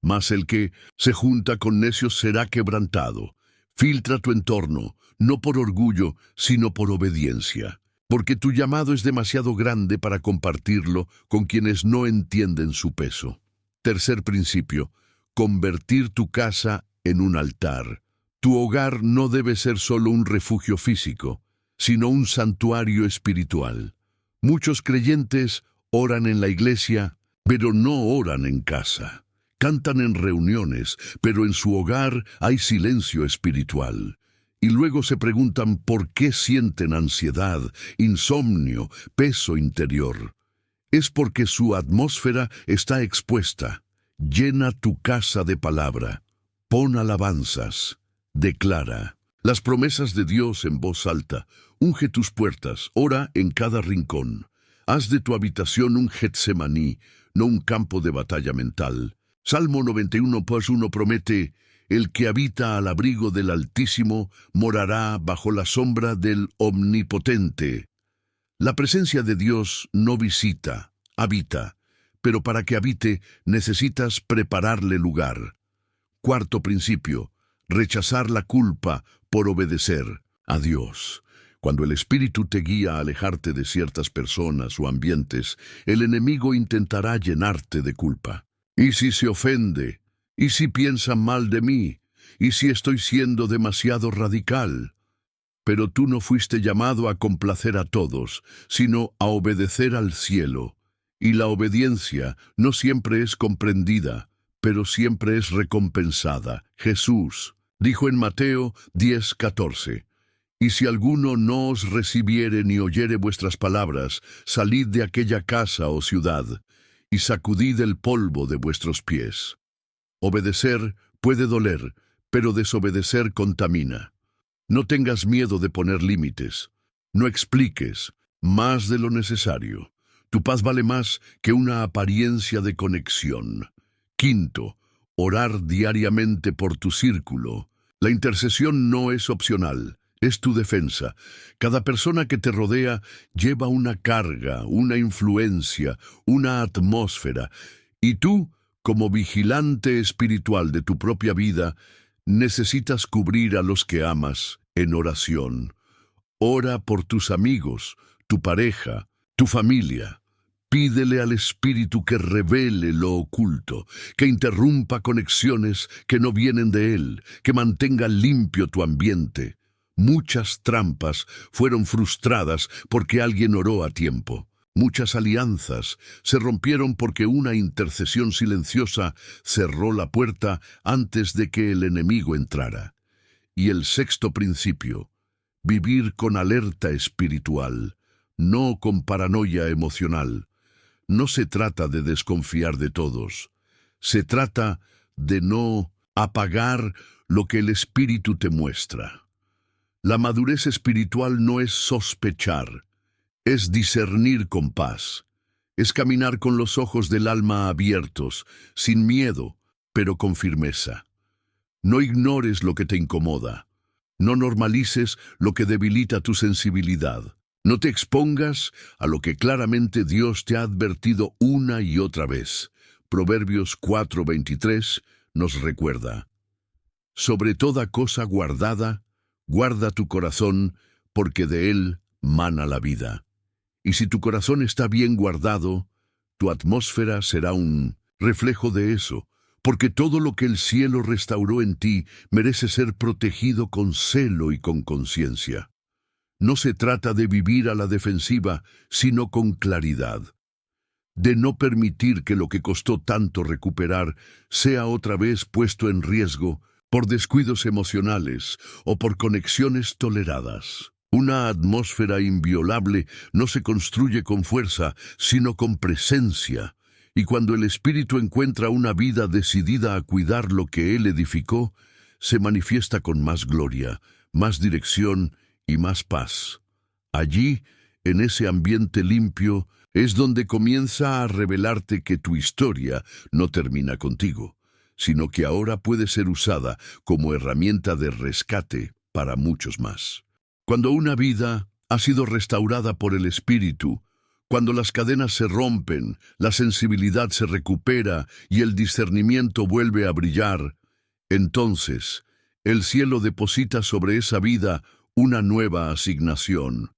Speaker 1: mas el que se junta con necios será quebrantado. Filtra tu entorno, no por orgullo, sino por obediencia, porque tu llamado es demasiado grande para compartirlo con quienes no entienden su peso. Tercer principio: convertir tu casa en un altar. Tu hogar no debe ser solo un refugio físico, sino un santuario espiritual. Muchos creyentes oran en la iglesia, pero no oran en casa. Cantan en reuniones, pero en su hogar hay silencio espiritual. Y luego se preguntan por qué sienten ansiedad, insomnio, peso interior. Es porque su atmósfera está expuesta. Llena tu casa de palabra. Pon alabanzas. Declara las promesas de Dios en voz alta. Unge tus puertas. Ora en cada rincón. Haz de tu habitación un Getsemaní, no un campo de batalla mental. Salmo 91:1 promete, el que habita al abrigo del Altísimo morará bajo la sombra del Omnipotente. La presencia de Dios no visita, habita, pero para que habite necesitas prepararle lugar. Cuarto principio: rechazar la culpa por obedecer a Dios. Cuando el Espíritu te guía a alejarte de ciertas personas o ambientes, el enemigo intentará llenarte de culpa. ¿Y si se ofende? ¿Y si piensa mal de mí? ¿Y si estoy siendo demasiado radical? Pero tú no fuiste llamado a complacer a todos, sino a obedecer al cielo. Y la obediencia no siempre es comprendida, pero siempre es recompensada. Jesús dijo en Mateo 10:14, y si alguno no os recibiere ni oyere vuestras palabras, salid de aquella casa o ciudad, y sacudid el polvo de vuestros pies. Obedecer puede doler, pero desobedecer contamina. No tengas miedo de poner límites. No expliques más de lo necesario. Tu paz vale más que una apariencia de conexión. Quinto, orar diariamente por tu círculo. La intercesión no es opcional, es tu defensa. Cada persona que te rodea lleva una carga, una influencia, una atmósfera. Y tú, como vigilante espiritual de tu propia vida, necesitas cubrir a los que amas en oración. Ora por tus amigos, tu pareja, tu familia. Pídele al Espíritu que revele lo oculto, que interrumpa conexiones que no vienen de Él, que mantenga limpio tu ambiente. Muchas trampas fueron frustradas porque alguien oró a tiempo. Muchas alianzas se rompieron porque una intercesión silenciosa cerró la puerta antes de que el enemigo entrara. Y el sexto principio: vivir con alerta espiritual, no con paranoia emocional. No se trata de desconfiar de todos. Se trata de no apagar lo que el Espíritu te muestra. La madurez espiritual no es sospechar, es discernir con paz. Es caminar con los ojos del alma abiertos, sin miedo, pero con firmeza. No ignores lo que te incomoda. No normalices lo que debilita tu sensibilidad. No te expongas a lo que claramente Dios te ha advertido una y otra vez. Proverbios 4:23 nos recuerda: sobre toda cosa guardada, guarda tu corazón, porque de él mana la vida. Y si tu corazón está bien guardado, tu atmósfera será un reflejo de eso, porque todo lo que el cielo restauró en ti merece ser protegido con celo y con conciencia. No se trata de vivir a la defensiva, sino con claridad. De no permitir que lo que costó tanto recuperar sea otra vez puesto en riesgo por descuidos emocionales o por conexiones toleradas. Una atmósfera inviolable no se construye con fuerza, sino con presencia. Y cuando el Espíritu encuentra una vida decidida a cuidar lo que Él edificó, se manifiesta con más gloria, más dirección y más paz. Allí, en ese ambiente limpio, es donde comienza a revelarte que tu historia no termina contigo, sino que ahora puede ser usada como herramienta de rescate para muchos más. Cuando una vida ha sido restaurada por el Espíritu, cuando las cadenas se rompen, la sensibilidad se recupera y el discernimiento vuelve a brillar, entonces el cielo deposita sobre esa vida una nueva asignación.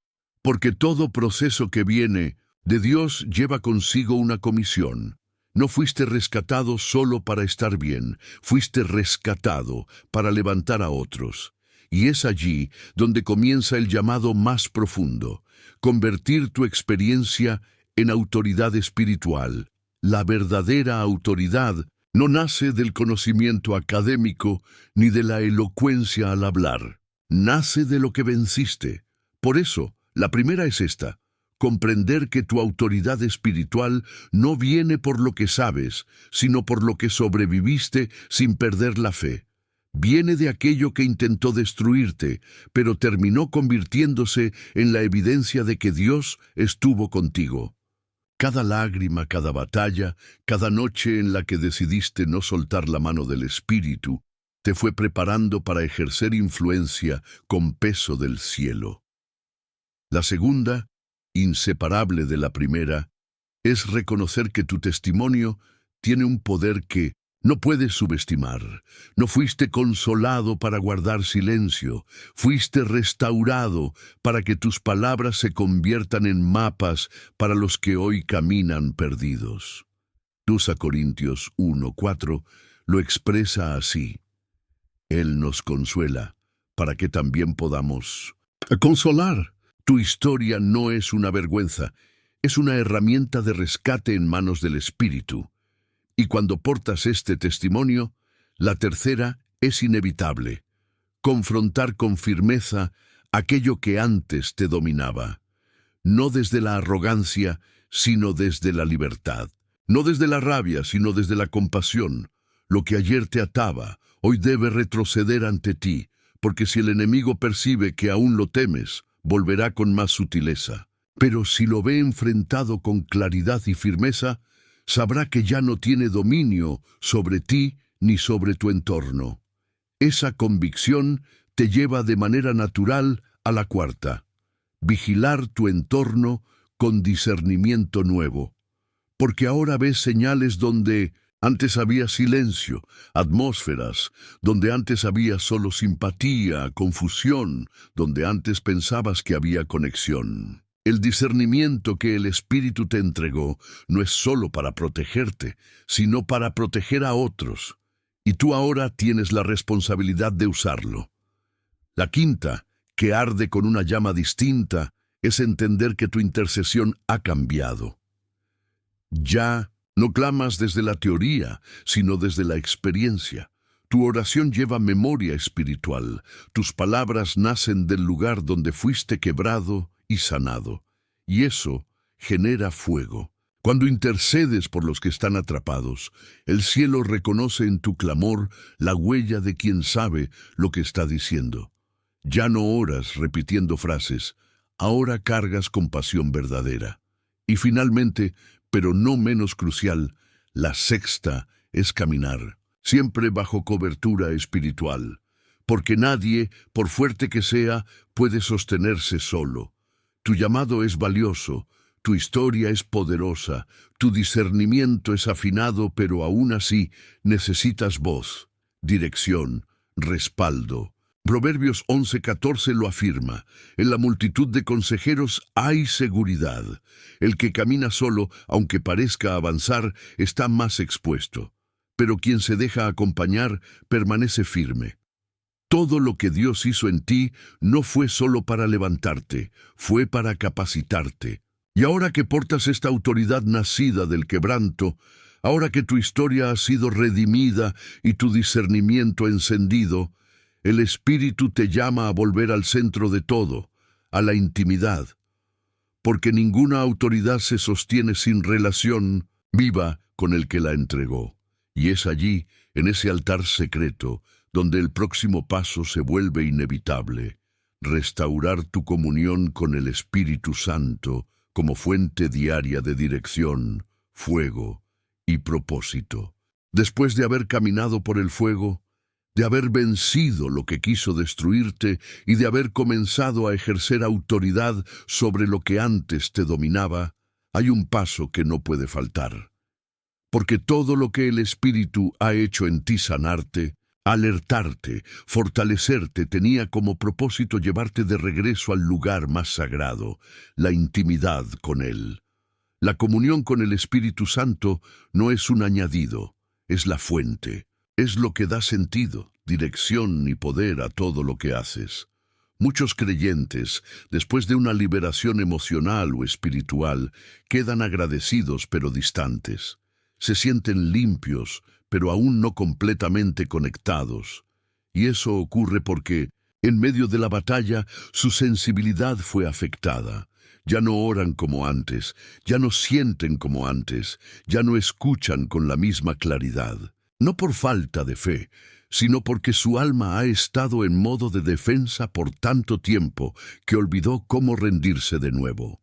Speaker 1: Porque todo proceso que viene de Dios lleva consigo una comisión. No fuiste rescatado solo para estar bien, fuiste rescatado para levantar a otros. Y es allí donde comienza el llamado más profundo: convertir tu experiencia en autoridad espiritual. La verdadera autoridad no nace del conocimiento académico ni de la elocuencia al hablar. Nace de lo que venciste. Por eso, la primera es esta: comprender que tu autoridad espiritual no viene por lo que sabes, sino por lo que sobreviviste sin perder la fe. Viene de aquello que intentó destruirte, pero terminó convirtiéndose en la evidencia de que Dios estuvo contigo. Cada lágrima, cada batalla, cada noche en la que decidiste no soltar la mano del Espíritu, te fue preparando para ejercer influencia con peso del cielo. La segunda, inseparable de la primera, es reconocer que tu testimonio tiene un poder que no puedes subestimar. No fuiste consolado para guardar silencio, fuiste restaurado para que tus palabras se conviertan en mapas para los que hoy caminan perdidos. 2 Corintios 1:4 lo expresa así: Él nos consuela para que también podamos consolar. Tu historia no es una vergüenza, es una herramienta de rescate en manos del Espíritu. Y cuando portas este testimonio, la tercera es inevitable: confrontar con firmeza aquello que antes te dominaba. No desde la arrogancia, sino desde la libertad. No desde la rabia, sino desde la compasión. Lo que ayer te ataba, hoy debe retroceder ante ti, porque si el enemigo percibe que aún lo temes, volverá con más sutileza. Pero si lo ve enfrentado con claridad y firmeza, sabrá que ya no tiene dominio sobre ti ni sobre tu entorno. Esa convicción te lleva de manera natural a la cuarta: vigilar tu entorno con discernimiento nuevo. Porque ahora ves señales donde antes había silencio, atmósferas donde antes había solo simpatía, confusión, donde antes pensabas que había conexión. El discernimiento que el Espíritu te entregó no es solo para protegerte, sino para proteger a otros. Y tú ahora tienes la responsabilidad de usarlo. La quinta, que arde con una llama distinta, es entender que tu intercesión ha cambiado. Ya no clamas desde la teoría, sino desde la experiencia. Tu oración lleva memoria espiritual. Tus palabras nacen del lugar donde fuiste quebrado y sanado. Y eso genera fuego. Cuando intercedes por los que están atrapados, el cielo reconoce en tu clamor la huella de quien sabe lo que está diciendo. Ya no oras repitiendo frases, ahora cargas con pasión verdadera. Y finalmente, pero no menos crucial, la sexta es caminar, siempre bajo cobertura espiritual, porque nadie, por fuerte que sea, puede sostenerse solo. Tu llamado es valioso, tu historia es poderosa, tu discernimiento es afinado, pero aún así necesitas voz, dirección, respaldo. Proverbios 11:14 lo afirma: en la multitud de consejeros hay seguridad. El que camina solo, aunque parezca avanzar, está más expuesto. Pero quien se deja acompañar permanece firme. Todo lo que Dios hizo en ti no fue solo para levantarte, fue para capacitarte. Y ahora que portas esta autoridad nacida del quebranto, ahora que tu historia ha sido redimida y tu discernimiento encendido, el Espíritu te llama a volver al centro de todo, a la intimidad, porque ninguna autoridad se sostiene sin relación viva con el que la entregó. Y es allí, en ese altar secreto, donde el próximo paso se vuelve inevitable: restaurar tu comunión con el Espíritu Santo como fuente diaria de dirección, fuego y propósito. Después de haber caminado por el fuego, de haber vencido lo que quiso destruirte y de haber comenzado a ejercer autoridad sobre lo que antes te dominaba, hay un paso que no puede faltar. Porque todo lo que el Espíritu ha hecho en ti sanarte, alertarte, fortalecerte, tenía como propósito llevarte de regreso al lugar más sagrado, la intimidad con Él. La comunión con el Espíritu Santo no es un añadido, es la fuente. Es lo que da sentido, dirección y poder a todo lo que haces. Muchos creyentes, después de una liberación emocional o espiritual, quedan agradecidos pero distantes. Se sienten limpios, pero aún no completamente conectados. Y eso ocurre porque, en medio de la batalla, su sensibilidad fue afectada. Ya no oran como antes, ya no sienten como antes, ya no escuchan con la misma claridad. No por falta de fe, sino porque su alma ha estado en modo de defensa por tanto tiempo que olvidó cómo rendirse de nuevo.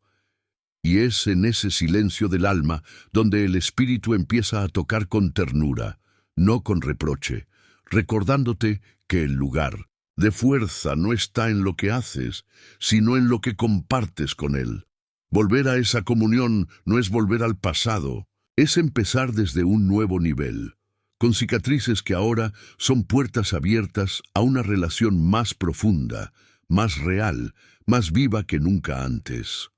Speaker 1: Y es en ese silencio del alma donde el Espíritu empieza a tocar con ternura, no con reproche, recordándote que el lugar de fuerza no está en lo que haces, sino en lo que compartes con Él. Volver a esa comunión no es volver al pasado, es empezar desde un nuevo nivel, con cicatrices que ahora son puertas abiertas a una relación más profunda, más real, más viva que nunca antes.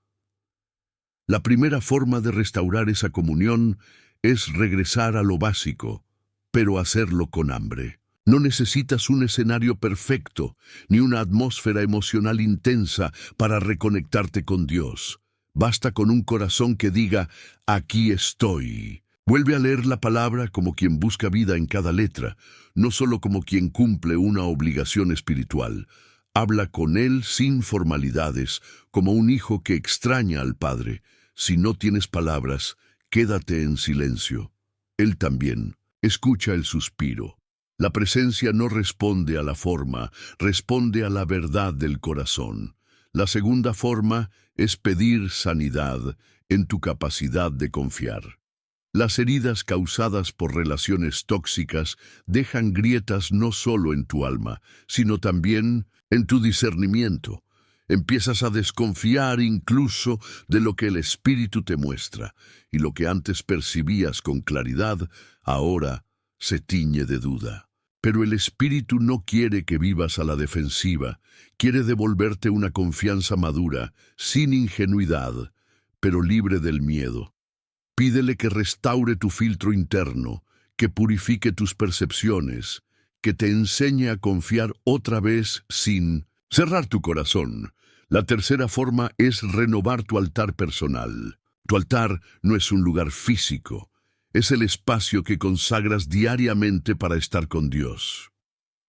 Speaker 1: La primera forma de restaurar esa comunión es regresar a lo básico, pero hacerlo con hambre. No necesitas un escenario perfecto, ni una atmósfera emocional intensa para reconectarte con Dios. Basta con un corazón que diga: aquí estoy. Vuelve a leer la palabra como quien busca vida en cada letra, no solo como quien cumple una obligación espiritual. Habla con Él sin formalidades, como un hijo que extraña al Padre. Si no tienes palabras, quédate en silencio. Él también escucha el suspiro. La presencia no responde a la forma, responde a la verdad del corazón. La segunda forma es pedir sanidad en tu capacidad de confiar. Las heridas causadas por relaciones tóxicas dejan grietas no solo en tu alma, sino también en tu discernimiento. Empiezas a desconfiar incluso de lo que el Espíritu te muestra, y lo que antes percibías con claridad, ahora se tiñe de duda. Pero el Espíritu no quiere que vivas a la defensiva, quiere devolverte una confianza madura, sin ingenuidad, pero libre del miedo. Pídele que restaure tu filtro interno, que purifique tus percepciones, que te enseñe a confiar otra vez sin Cerrar tu corazón. La tercera forma es renovar tu altar personal. Tu altar no es un lugar físico, es el espacio que consagras diariamente para estar con Dios.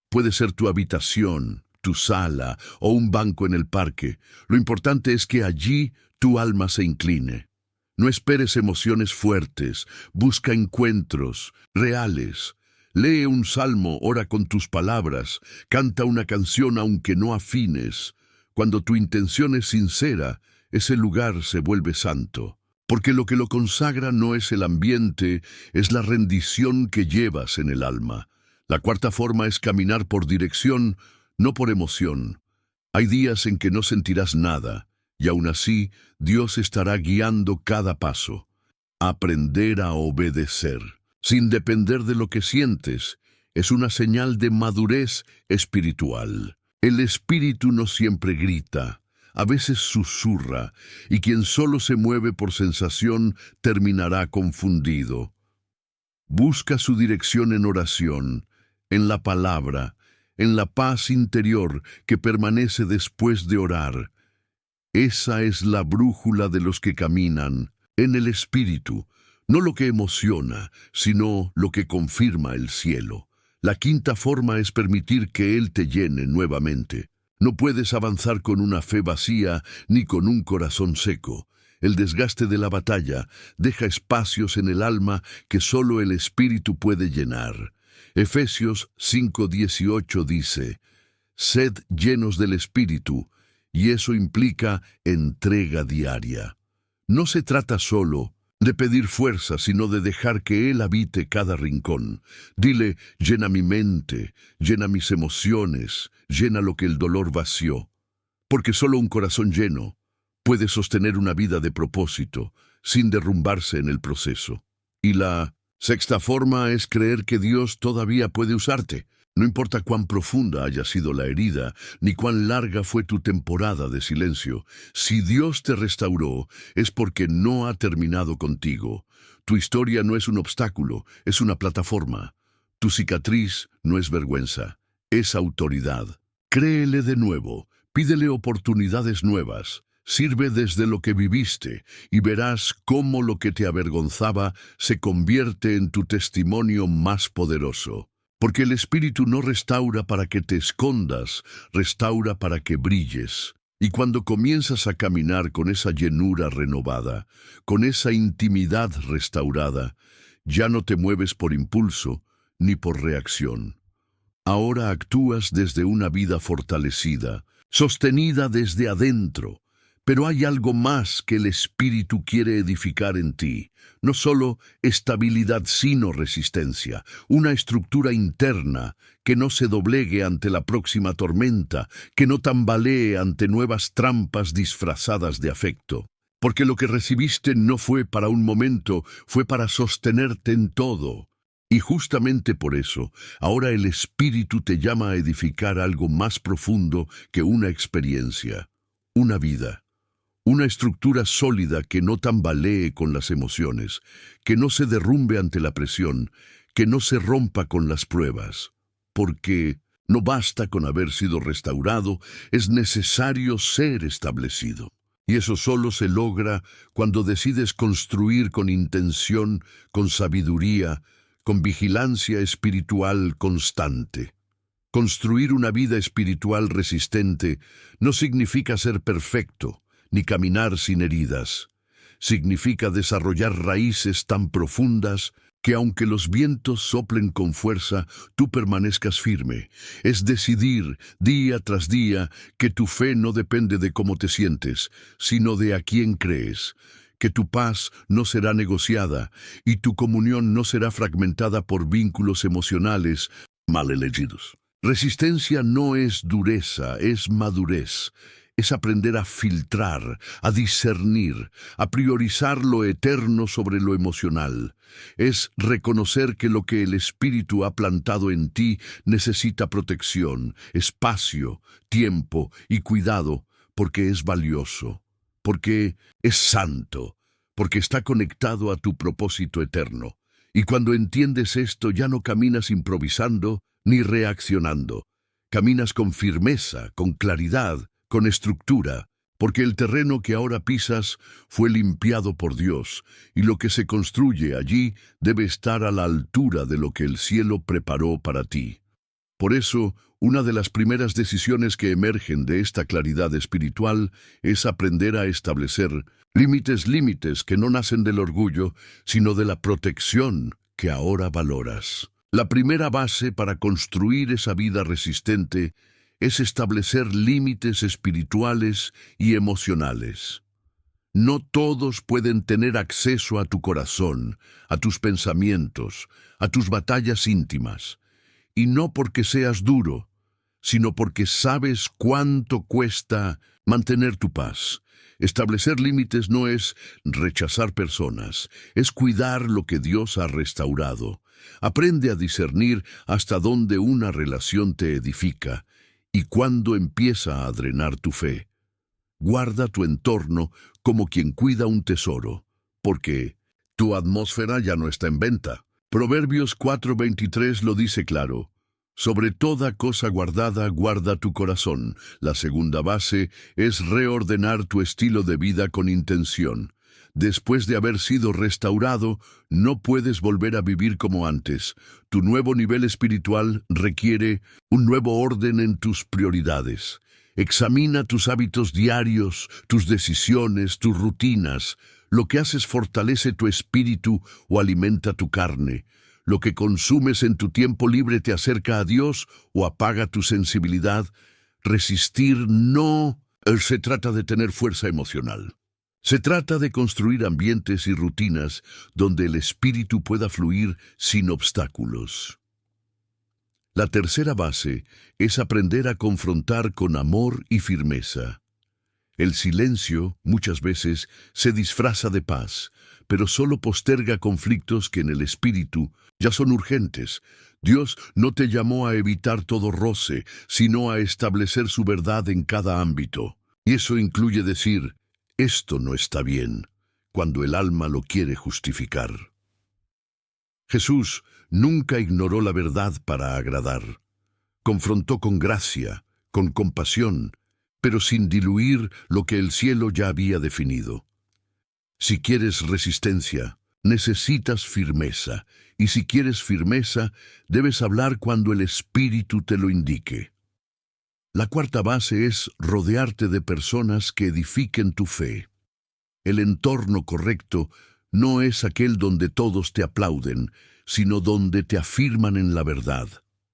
Speaker 1: Puede ser tu habitación, tu sala o un banco en el parque. Lo importante es que allí tu alma se incline. No esperes emociones fuertes, busca encuentros reales. Lee un salmo, ora con tus palabras, canta una canción aunque no afines. Cuando tu intención es sincera, ese lugar se vuelve santo. Porque lo que lo consagra no es el ambiente, es la rendición que llevas en el alma. La cuarta forma es caminar por dirección, no por emoción. Hay días en que no sentirás nada, y aún así Dios estará guiando cada paso. Aprender a obedecer, sin depender de lo que sientes, es una señal de madurez espiritual. El espíritu no siempre grita, a veces susurra, y quien solo se mueve por sensación terminará confundido. Busca su dirección en oración, en la palabra, en la paz interior que permanece después de orar. Esa es la brújula de los que caminan en el espíritu, no lo que emociona, sino lo que confirma el cielo. La quinta forma es permitir que Él te llene nuevamente. No puedes avanzar con una fe vacía ni con un corazón seco. El desgaste de la batalla deja espacios en el alma que solo el Espíritu puede llenar. Efesios 5:18 dice, «Sed llenos del Espíritu», y eso implica entrega diaria. No se trata solo de pedir fuerza, sino de dejar que Él habite cada rincón. Dile, llena mi mente, llena mis emociones, llena lo que el dolor vació. Porque solo un corazón lleno puede sostener una vida de propósito, sin derrumbarse en el proceso. Y la sexta forma es creer que Dios todavía puede usarte. No importa cuán profunda haya sido la herida, ni cuán larga fue tu temporada de silencio. Si Dios te restauró, es porque no ha terminado contigo. Tu historia no es un obstáculo, es una plataforma. Tu cicatriz no es vergüenza, es autoridad. Créele de nuevo, pídele oportunidades nuevas. Sirve desde lo que viviste y verás cómo lo que te avergonzaba se convierte en tu testimonio más poderoso. Porque el Espíritu no restaura para que te escondas, restaura para que brilles. Y cuando comienzas a caminar con esa llenura renovada, con esa intimidad restaurada, ya no te mueves por impulso ni por reacción. Ahora actúas desde una vida fortalecida, sostenida desde adentro. Pero hay algo más que el Espíritu quiere edificar en ti. No solo estabilidad, sino resistencia. Una estructura interna que no se doblegue ante la próxima tormenta, que no tambalee ante nuevas trampas disfrazadas de afecto. Porque lo que recibiste no fue para un momento, fue para sostenerte en todo. Y justamente por eso, ahora el Espíritu te llama a edificar algo más profundo que una experiencia, una vida. Una estructura sólida que no tambalee con las emociones, que no se derrumbe ante la presión, que no se rompa con las pruebas. Porque no basta con haber sido restaurado, es necesario ser establecido. Y eso solo se logra cuando decides construir con intención, con sabiduría, con vigilancia espiritual constante. Construir una vida espiritual resistente no significa ser perfecto, ni caminar sin heridas. Significa desarrollar raíces tan profundas que aunque los vientos soplen con fuerza, tú permanezcas firme. Es decidir, día tras día, que tu fe no depende de cómo te sientes, sino de a quién crees. Que tu paz no será negociada y tu comunión no será fragmentada por vínculos emocionales mal elegidos. Resistencia no es dureza, es madurez. Es aprender a filtrar, a discernir, a priorizar lo eterno sobre lo emocional. Es reconocer que lo que el Espíritu ha plantado en ti necesita protección, espacio, tiempo y cuidado, porque es valioso, porque es santo, porque está conectado a tu propósito eterno. Y cuando entiendes esto, ya no caminas improvisando ni reaccionando. Caminas con firmeza, con claridad, con estructura, porque el terreno que ahora pisas fue limpiado por Dios, y lo que se construye allí debe estar a la altura de lo que el cielo preparó para ti. Por eso, una de las primeras decisiones que emergen de esta claridad espiritual es aprender a establecer límites que no nacen del orgullo, sino de la protección que ahora valoras. La primera base para construir esa vida resistente es establecer límites espirituales y emocionales. No todos pueden tener acceso a tu corazón, a tus pensamientos, a tus batallas íntimas. Y no porque seas duro, sino porque sabes cuánto cuesta mantener tu paz. Establecer límites no es rechazar personas, es cuidar lo que Dios ha restaurado. Aprende a discernir hasta dónde una relación te edifica y cuándo empieza a drenar tu fe. Guarda tu entorno como quien cuida un tesoro, porque tu atmósfera ya no está en venta. Proverbios 4:23 lo dice claro. Sobre toda cosa guardada, guarda tu corazón. La segunda base es reordenar tu estilo de vida con intención. Después de haber sido restaurado, no puedes volver a vivir como antes. Tu nuevo nivel espiritual requiere un nuevo orden en tus prioridades. Examina tus hábitos diarios, tus decisiones, tus rutinas. Lo que haces fortalece tu espíritu o alimenta tu carne. Lo que consumes en tu tiempo libre te acerca a Dios o apaga tu sensibilidad. Resistir no se trata de tener fuerza emocional. Se trata de construir ambientes y rutinas donde el espíritu pueda fluir sin obstáculos. La tercera base es aprender a confrontar con amor y firmeza. El silencio, muchas veces, se disfraza de paz, pero solo posterga conflictos que en el espíritu ya son urgentes. Dios no te llamó a evitar todo roce, sino a establecer su verdad en cada ámbito. Y eso incluye decir, esto no está bien, cuando el alma lo quiere justificar. Jesús nunca ignoró la verdad para agradar. Confrontó con gracia, con compasión, pero sin diluir lo que el cielo ya había definido. Si quieres resistencia, necesitas firmeza, y si quieres firmeza, debes hablar cuando el Espíritu te lo indique. La cuarta base es rodearte de personas que edifiquen tu fe. El entorno correcto no es aquel donde todos te aplauden, sino donde te afirman en la verdad,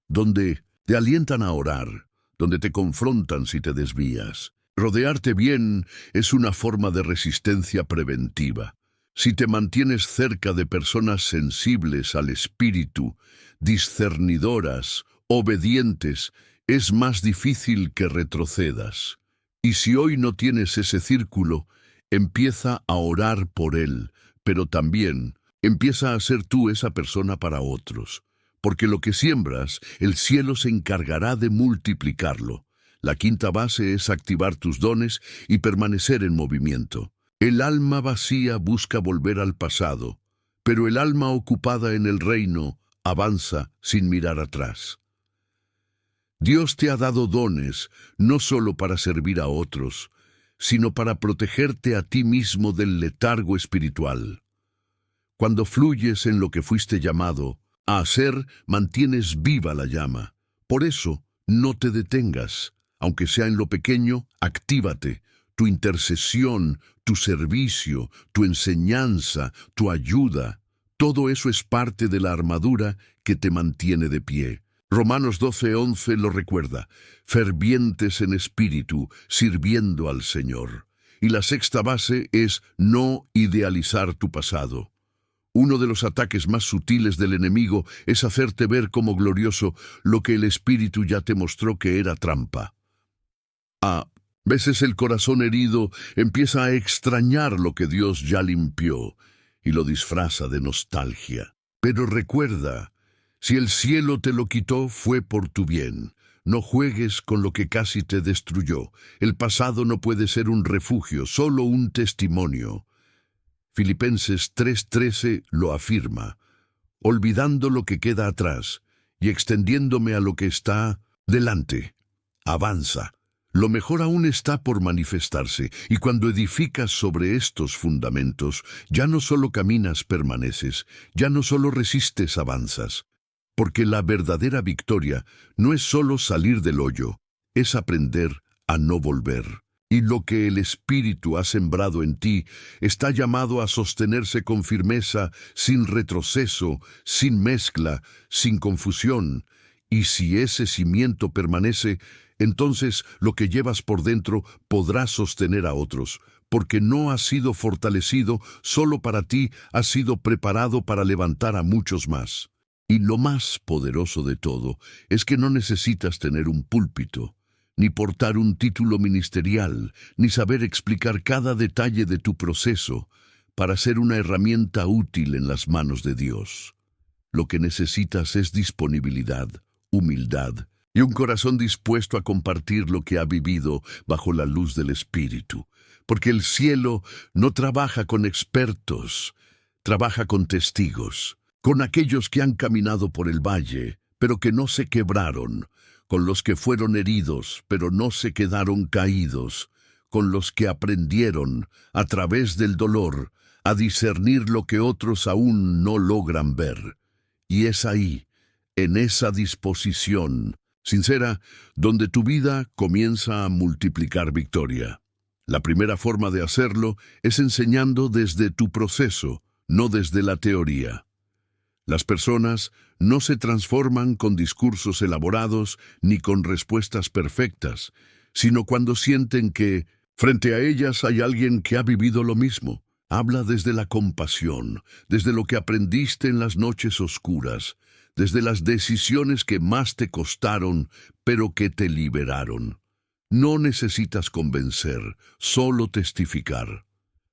Speaker 1: donde te alientan a orar, donde te confrontan si te desvías. Rodearte bien es una forma de resistencia preventiva. Si te mantienes cerca de personas sensibles al espíritu, discernidoras, obedientes, es más difícil que retrocedas. Y si hoy no tienes ese círculo, empieza a orar por él, pero también empieza a ser tú esa persona para otros. Porque lo que siembras, el cielo se encargará de multiplicarlo. La quinta base es activar tus dones y permanecer en movimiento. El alma vacía busca volver al pasado, pero el alma ocupada en el reino avanza sin mirar atrás. Dios te ha dado dones no solo para servir a otros, sino para protegerte a ti mismo del letargo espiritual. Cuando fluyes en lo que fuiste llamado a hacer, mantienes viva la llama. Por eso, no te detengas. Aunque sea en lo pequeño, actívate. Tu intercesión, tu servicio, tu enseñanza, tu ayuda, todo eso es parte de la armadura que te mantiene de pie. Romanos 12:11 lo recuerda, fervientes en espíritu, sirviendo al Señor. Y la sexta base es no idealizar tu pasado. Uno de los ataques más sutiles del enemigo es hacerte ver como glorioso lo que el espíritu ya te mostró que era trampa. A veces el corazón herido empieza a extrañar lo que Dios ya limpió y lo disfraza de nostalgia. Pero recuerda, si el cielo te lo quitó fue por tu bien. No juegues con lo que casi te destruyó. El pasado no puede ser un refugio, solo un testimonio. Filipenses 3:13 lo afirma. Olvidando lo que queda atrás y extendiéndome a lo que está, Delante, avanza. Lo mejor aún está por manifestarse, y cuando edificas sobre estos fundamentos, ya no solo caminas, permaneces, ya no solo resistes, avanzas. Porque la verdadera victoria no es solo salir del hoyo, es aprender a no volver. Y lo que el Espíritu ha sembrado en ti está llamado a sostenerse con firmeza, sin retroceso, sin mezcla, sin confusión. Y si ese cimiento permanece, entonces lo que llevas por dentro podrá sostener a otros, porque no ha sido fortalecido solo para ti, ha sido preparado para levantar a muchos más. Y lo más poderoso de todo es que no necesitas tener un púlpito, ni portar un título ministerial, ni saber explicar cada detalle de tu proceso para ser una herramienta útil en las manos de Dios. Lo que necesitas es disponibilidad, humildad y un corazón dispuesto a compartir lo que ha vivido bajo la luz del Espíritu. Porque el cielo no trabaja con expertos, trabaja con testigos, con aquellos que han caminado por el valle, pero que no se quebraron, con los que fueron heridos, pero no se quedaron caídos, con los que aprendieron, a través del dolor, a discernir lo que otros aún no logran ver. Y es ahí, en esa disposición sincera, donde tu vida comienza a multiplicar victoria. La primera forma de hacerlo es enseñando desde tu proceso, no desde la teoría. Las personas no se transforman con discursos elaborados ni con respuestas perfectas, sino cuando sienten que, frente a ellas hay alguien que ha vivido lo mismo. Habla desde la compasión, desde lo que aprendiste en las noches oscuras, desde las decisiones que más te costaron, pero que te liberaron. No necesitas convencer, solo testificar.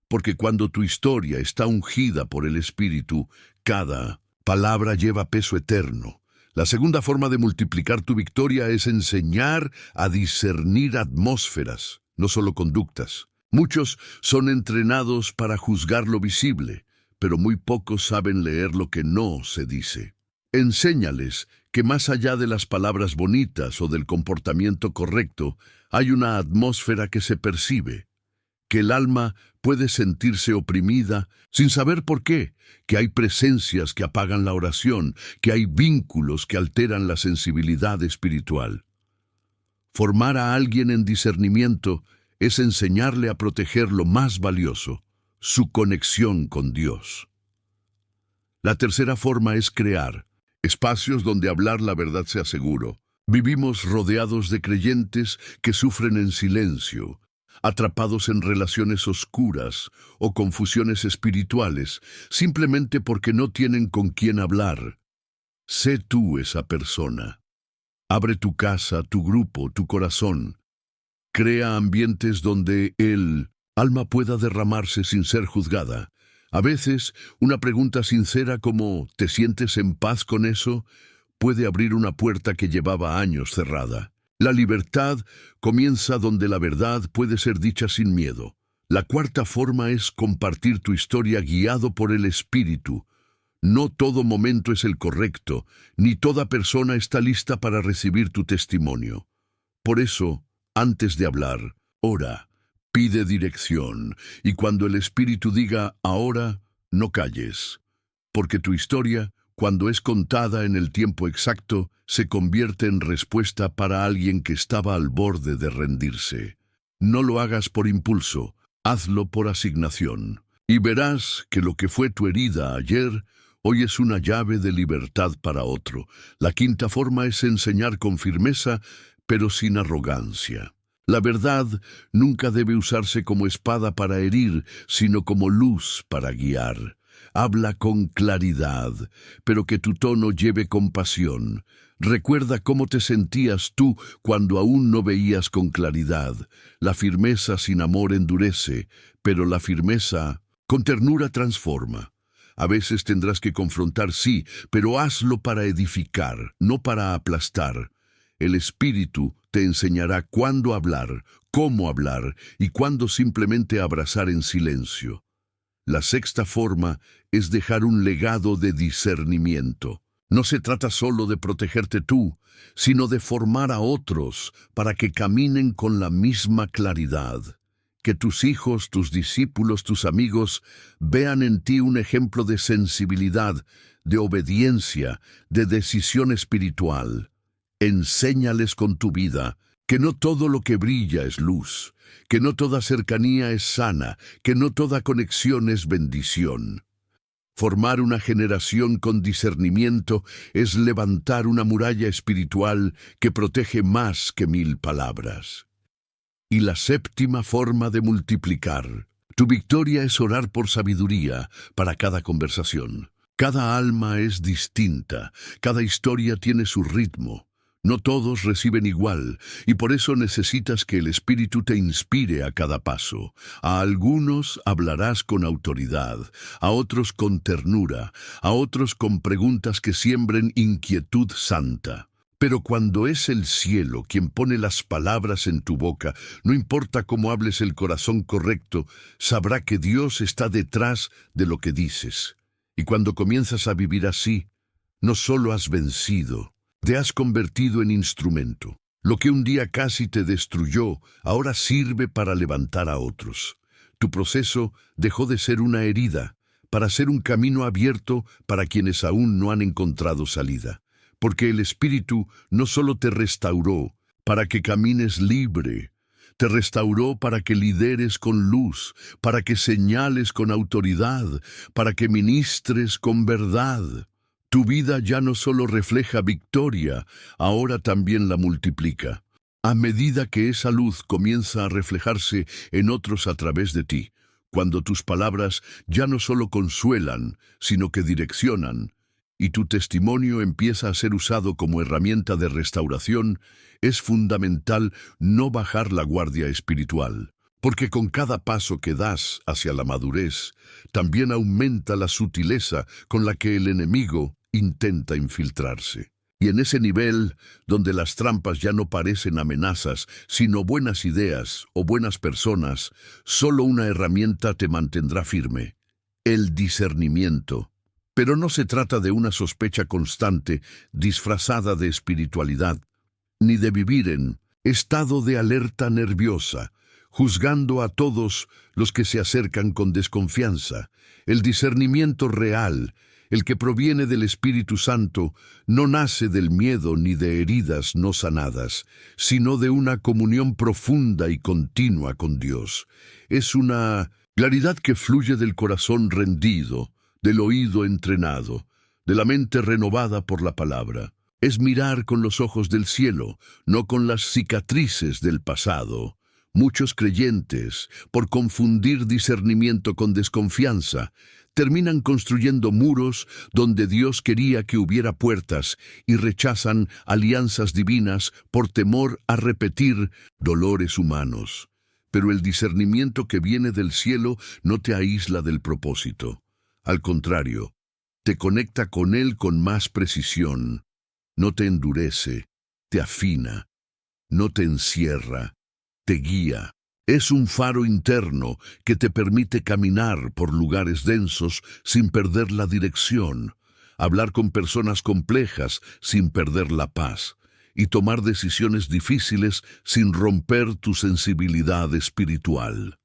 Speaker 1: Porque cuando tu historia está ungida por el Espíritu, cada palabra lleva peso eterno. La segunda forma de multiplicar tu victoria es enseñar a discernir atmósferas, no solo conductas. Muchos son entrenados para juzgar lo visible, pero muy pocos saben leer lo que no se dice. Enséñales que más allá de las palabras bonitas o del comportamiento correcto, hay una atmósfera que se percibe, que el alma puede sentirse oprimida sin saber por qué, que hay presencias que apagan la oración, que hay vínculos que alteran la sensibilidad espiritual. Formar a alguien en discernimiento es enseñarle a proteger lo más valioso, su conexión con Dios. La tercera forma es crear espacios donde hablar la verdad sea seguro. Vivimos rodeados de creyentes que sufren en silencio, atrapados en relaciones oscuras o confusiones espirituales, simplemente porque no tienen con quién hablar. Sé tú esa persona. Abre tu casa, tu grupo, tu corazón. Crea ambientes donde el alma pueda derramarse sin ser juzgada. A veces, una pregunta sincera como ¿te sientes en paz con eso?, puede abrir una puerta que llevaba años cerrada. La libertad comienza donde la verdad puede ser dicha sin miedo. La cuarta forma es compartir tu historia guiado por el Espíritu. No todo momento es el correcto, ni toda persona está lista para recibir tu testimonio. Por eso, antes de hablar, ora. Pide dirección, y cuando el Espíritu diga ahora, no calles, porque tu historia, cuando es contada en el tiempo exacto, se convierte en respuesta para alguien que estaba al borde de rendirse. No lo hagas por impulso, hazlo por asignación, y verás que lo que fue tu herida ayer, hoy es una llave de libertad para otro. La quinta forma es enseñar con firmeza, pero sin arrogancia. La verdad nunca debe usarse como espada para herir, sino como luz para guiar. Habla con claridad, pero que tu tono lleve compasión. Recuerda cómo te sentías tú cuando aún no veías con claridad. La firmeza sin amor endurece, pero la firmeza con ternura transforma. A veces tendrás que confrontar, sí, pero hazlo para edificar, no para aplastar. El Espíritu te enseñará cuándo hablar, cómo hablar y cuándo simplemente abrazar en silencio. La sexta forma es dejar un legado de discernimiento. No se trata solo de protegerte tú, sino de formar a otros para que caminen con la misma claridad. Que tus hijos, tus discípulos, tus amigos vean en ti un ejemplo de sensibilidad, de obediencia, de decisión espiritual. Enséñales con tu vida que no todo lo que brilla es luz, que no toda cercanía es sana, que no toda conexión es bendición. Formar una generación con discernimiento es levantar una muralla espiritual que protege más que 1000 palabras. Y la séptima forma de multiplicar. Tu victoria es orar por sabiduría para cada conversación. Cada alma es distinta, cada historia tiene su ritmo. No todos reciben igual, y por eso necesitas que el Espíritu te inspire a cada paso. A algunos hablarás con autoridad, a otros con ternura, a otros con preguntas que siembren inquietud santa. Pero cuando es el cielo quien pone las palabras en tu boca, no importa cómo hables el corazón correcto, sabrá que Dios está detrás de lo que dices. Y cuando comienzas a vivir así, no solo has vencido, te has convertido en instrumento. Lo que un día casi te destruyó, ahora sirve para levantar a otros. Tu proceso dejó de ser una herida, para ser un camino abierto para quienes aún no han encontrado salida. Porque el Espíritu no solo te restauró para que camines libre, te restauró para que lideres con luz, para que señales con autoridad, para que ministres con verdad. Tu vida ya no solo refleja victoria, ahora también la multiplica. A medida que esa luz comienza a reflejarse en otros a través de ti, cuando tus palabras ya no solo consuelan, sino que direccionan, y tu testimonio empieza a ser usado como herramienta de restauración, es fundamental no bajar la guardia espiritual. Porque con cada paso que das hacia la madurez, también aumenta la sutileza con la que el enemigo intenta infiltrarse. Y en ese nivel, donde las trampas ya no parecen amenazas, sino buenas ideas o buenas personas, solo una herramienta te mantendrá firme: el discernimiento. Pero no se trata de una sospecha constante, disfrazada de espiritualidad, ni de vivir en estado de alerta nerviosa, juzgando a todos los que se acercan con desconfianza. El discernimiento real, el que proviene del Espíritu Santo, no nace del miedo ni de heridas no sanadas, sino de una comunión profunda y continua con Dios. Es una claridad que fluye del corazón rendido, del oído entrenado, de la mente renovada por la palabra. Es mirar con los ojos del cielo, no con las cicatrices del pasado. Muchos creyentes, por confundir discernimiento con desconfianza, terminan construyendo muros donde Dios quería que hubiera puertas y rechazan alianzas divinas por temor a repetir dolores humanos. Pero el discernimiento que viene del cielo no te aísla del propósito. Al contrario, te conecta con Él con más precisión. No te endurece, te afina, no te encierra, te guía. Es un faro interno que te permite caminar por lugares densos sin perder la dirección, hablar con personas complejas sin perder la paz, y tomar decisiones difíciles sin romper tu sensibilidad espiritual.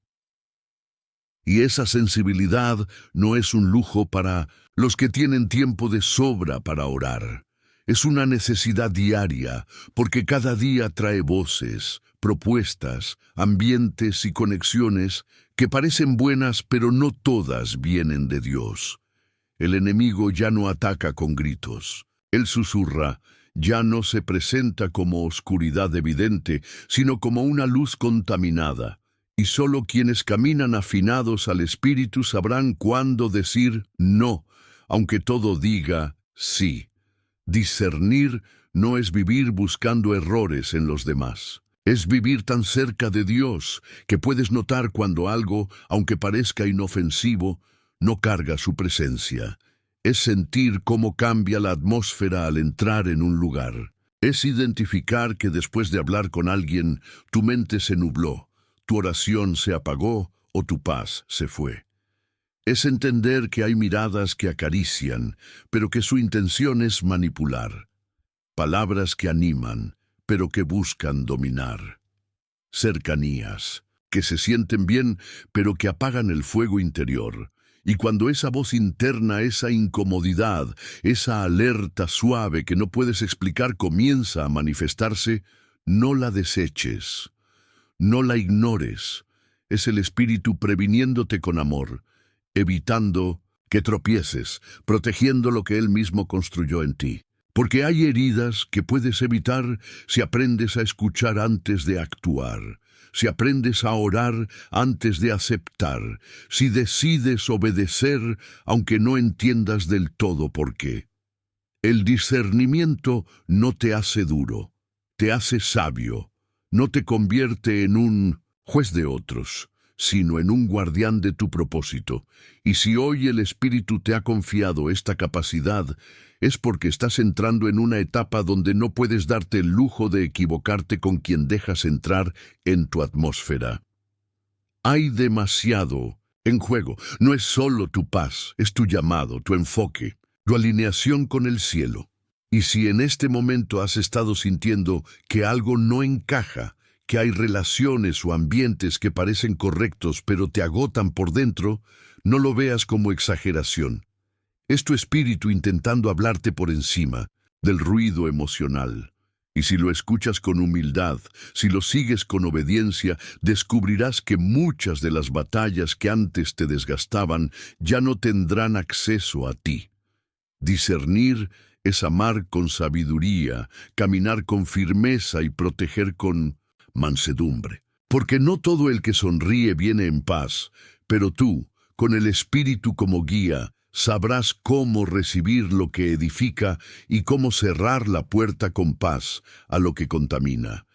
Speaker 1: Y esa sensibilidad no es un lujo para los que tienen tiempo de sobra para orar. Es una necesidad diaria, porque cada día trae voces, propuestas, ambientes y conexiones que parecen buenas, pero no todas vienen de Dios. El enemigo ya no ataca con gritos. Él susurra, ya no se presenta como oscuridad evidente, sino como una luz contaminada. Y solo quienes caminan afinados al Espíritu sabrán cuándo decir no, aunque todo diga sí. Discernir no es vivir buscando errores en los demás. Es vivir tan cerca de Dios que puedes notar cuando algo, aunque parezca inofensivo, no carga su presencia. Es sentir cómo cambia la atmósfera al entrar en un lugar. Es identificar que después de hablar con alguien, tu mente se nubló, tu oración se apagó o tu paz se fue. Es entender que hay miradas que acarician, pero que su intención es manipular. Palabras que animan, pero que buscan dominar. Cercanías, que se sienten bien, pero que apagan el fuego interior. Y cuando esa voz interna, esa incomodidad, esa alerta suave que no puedes explicar comienza a manifestarse, no la deseches, no la ignores. Es el espíritu previniéndote con amor, evitando que tropieces, protegiendo lo que él mismo construyó en ti. Porque hay heridas que puedes evitar si aprendes a escuchar antes de actuar, si aprendes a orar antes de aceptar, si decides obedecer aunque no entiendas del todo por qué. El discernimiento no te hace duro, te hace sabio, no te convierte en un juez de otros, sino en un guardián de tu propósito. Y si hoy el Espíritu te ha confiado esta capacidad, es porque estás entrando en una etapa donde no puedes darte el lujo de equivocarte con quien dejas entrar en tu atmósfera. Hay demasiado en juego. No es solo tu paz, es tu llamado, tu enfoque, tu alineación con el cielo. Y si en este momento has estado sintiendo que algo no encaja, que hay relaciones o ambientes que parecen correctos pero te agotan por dentro, no lo veas como exageración. Es tu espíritu intentando hablarte por encima del ruido emocional. Y si lo escuchas con humildad, si lo sigues con obediencia, descubrirás que muchas de las batallas que antes te desgastaban ya no tendrán acceso a ti. Discernir es amar con sabiduría, caminar con firmeza y proteger con mansedumbre. Porque no todo el que sonríe viene en paz, pero tú, con el Espíritu como guía, sabrás cómo recibir lo que edifica y cómo cerrar la puerta con paz a lo que contamina.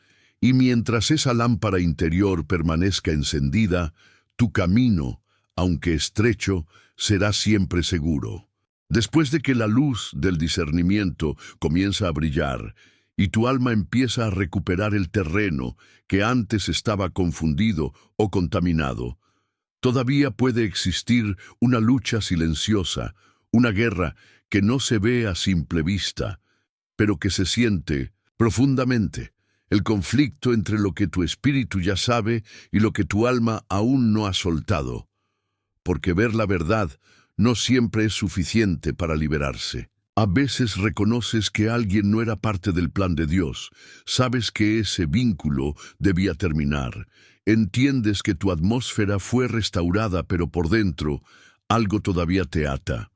Speaker 1: Y mientras esa lámpara interior permanezca encendida, tu camino, aunque estrecho, será siempre seguro. Después de que la luz del discernimiento comienza a brillar y tu alma empieza a recuperar el terreno que antes estaba confundido o contaminado, todavía puede existir una lucha silenciosa, una guerra que no se ve a simple vista, pero que se siente profundamente, el conflicto entre lo que tu espíritu ya sabe y lo que tu alma aún no ha soltado, porque ver la verdad no siempre es suficiente para liberarse. A veces reconoces que alguien no era parte del plan de Dios, sabes que ese vínculo debía terminar, entiendes que tu atmósfera fue restaurada, pero por dentro algo todavía te ata.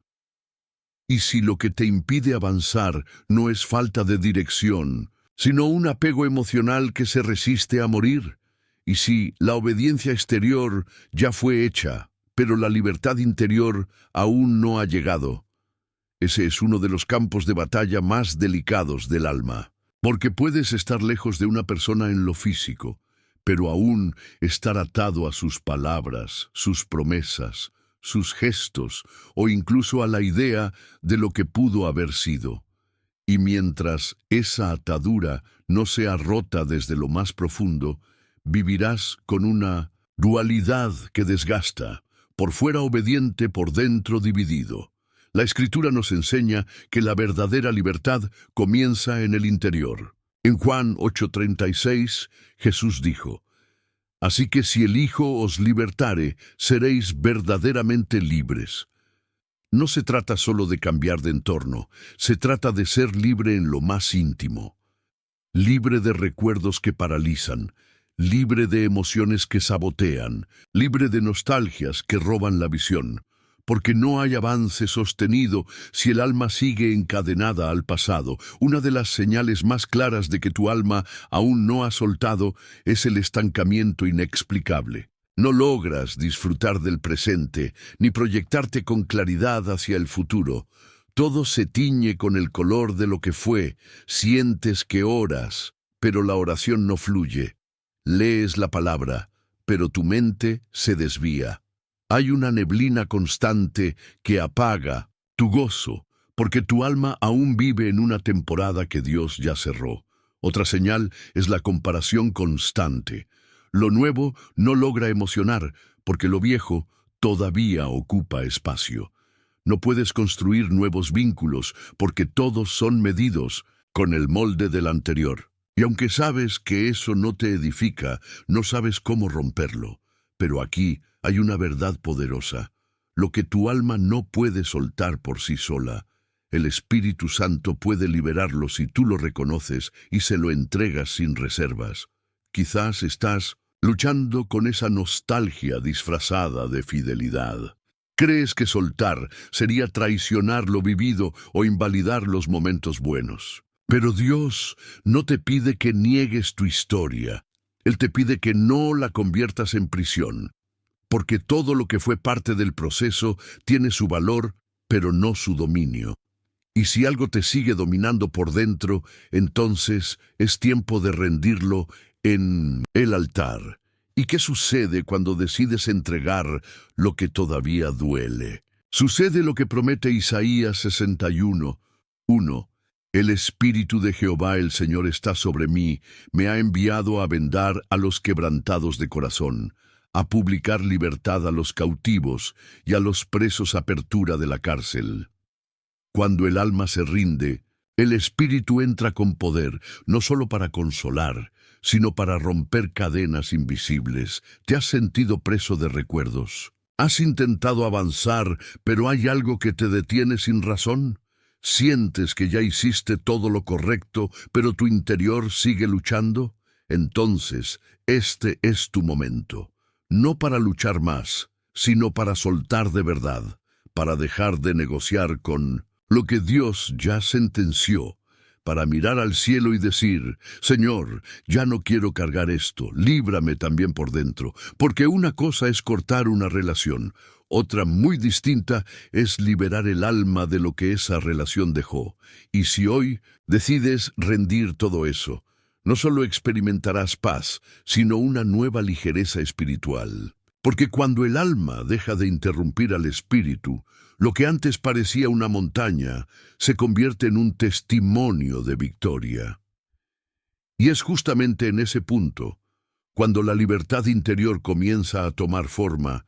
Speaker 1: Y si lo que te impide avanzar no es falta de dirección, sino un apego emocional que se resiste a morir, y si la obediencia exterior ya fue hecha, pero la libertad interior aún no ha llegado, ese es uno de los campos de batalla más delicados del alma, porque puedes estar lejos de una persona en lo físico, pero aún estar atado a sus palabras, sus promesas, sus gestos o incluso a la idea de lo que pudo haber sido. Y mientras esa atadura no sea rota desde lo más profundo, vivirás con una dualidad que desgasta, por fuera obediente, por dentro dividido. La Escritura nos enseña que la verdadera libertad comienza en el interior. En Juan 8:36, Jesús dijo: «Así que si el Hijo os libertare, seréis verdaderamente libres». No se trata solo de cambiar de entorno, se trata de ser libre en lo más íntimo. Libre de recuerdos que paralizan, libre de emociones que sabotean, libre de nostalgias que roban la visión. Porque no hay avance sostenido si el alma sigue encadenada al pasado. Una de las señales más claras de que tu alma aún no ha soltado es el estancamiento inexplicable. No logras disfrutar del presente, ni proyectarte con claridad hacia el futuro. Todo se tiñe con el color de lo que fue. Sientes que oras, pero la oración no fluye. Lees la palabra, pero tu mente se desvía. Hay una neblina constante que apaga tu gozo, porque tu alma aún vive en una temporada que Dios ya cerró. Otra señal es la comparación constante. Lo nuevo no logra emocionar, porque lo viejo todavía ocupa espacio. No puedes construir nuevos vínculos porque todos son medidos con el molde del anterior. Y aunque sabes que eso no te edifica, no sabes cómo romperlo. Pero aquí hay una verdad poderosa. Lo que tu alma no puede soltar por sí sola, el Espíritu Santo puede liberarlo si tú lo reconoces y se lo entregas sin reservas. Quizás estás luchando con esa nostalgia disfrazada de fidelidad. Crees que soltar sería traicionar lo vivido o invalidar los momentos buenos. Pero Dios no te pide que niegues tu historia. Él te pide que no la conviertas en prisión, porque todo lo que fue parte del proceso tiene su valor, pero no su dominio. Y si algo te sigue dominando por dentro, entonces es tiempo de rendirlo en el altar. ¿Y qué sucede cuando decides entregar lo que todavía duele? Sucede lo que promete Isaías 61:1. El Espíritu de Jehová el Señor está sobre mí, me ha enviado a vendar a los quebrantados de corazón, a publicar libertad a los cautivos y a los presos apertura de la cárcel. Cuando el alma se rinde, el Espíritu entra con poder, no solo para consolar, sino para romper cadenas invisibles. ¿Te has sentido preso de recuerdos? ¿Has intentado avanzar, pero hay algo que te detiene sin razón? ¿Sientes que ya hiciste todo lo correcto, pero tu interior sigue luchando? Entonces, este es tu momento. No para luchar más, sino para soltar de verdad, para dejar de negociar con lo que Dios ya sentenció, para mirar al cielo y decir, Señor, ya no quiero cargar esto, líbrame también por dentro, porque una cosa es cortar una relación, otra muy distinta es liberar el alma de lo que esa relación dejó. Y si hoy decides rendir todo eso, no solo experimentarás paz, sino una nueva ligereza espiritual. Porque cuando el alma deja de interrumpir al espíritu, lo que antes parecía una montaña se convierte en un testimonio de victoria. Y es justamente en ese punto, cuando la libertad interior comienza a tomar forma,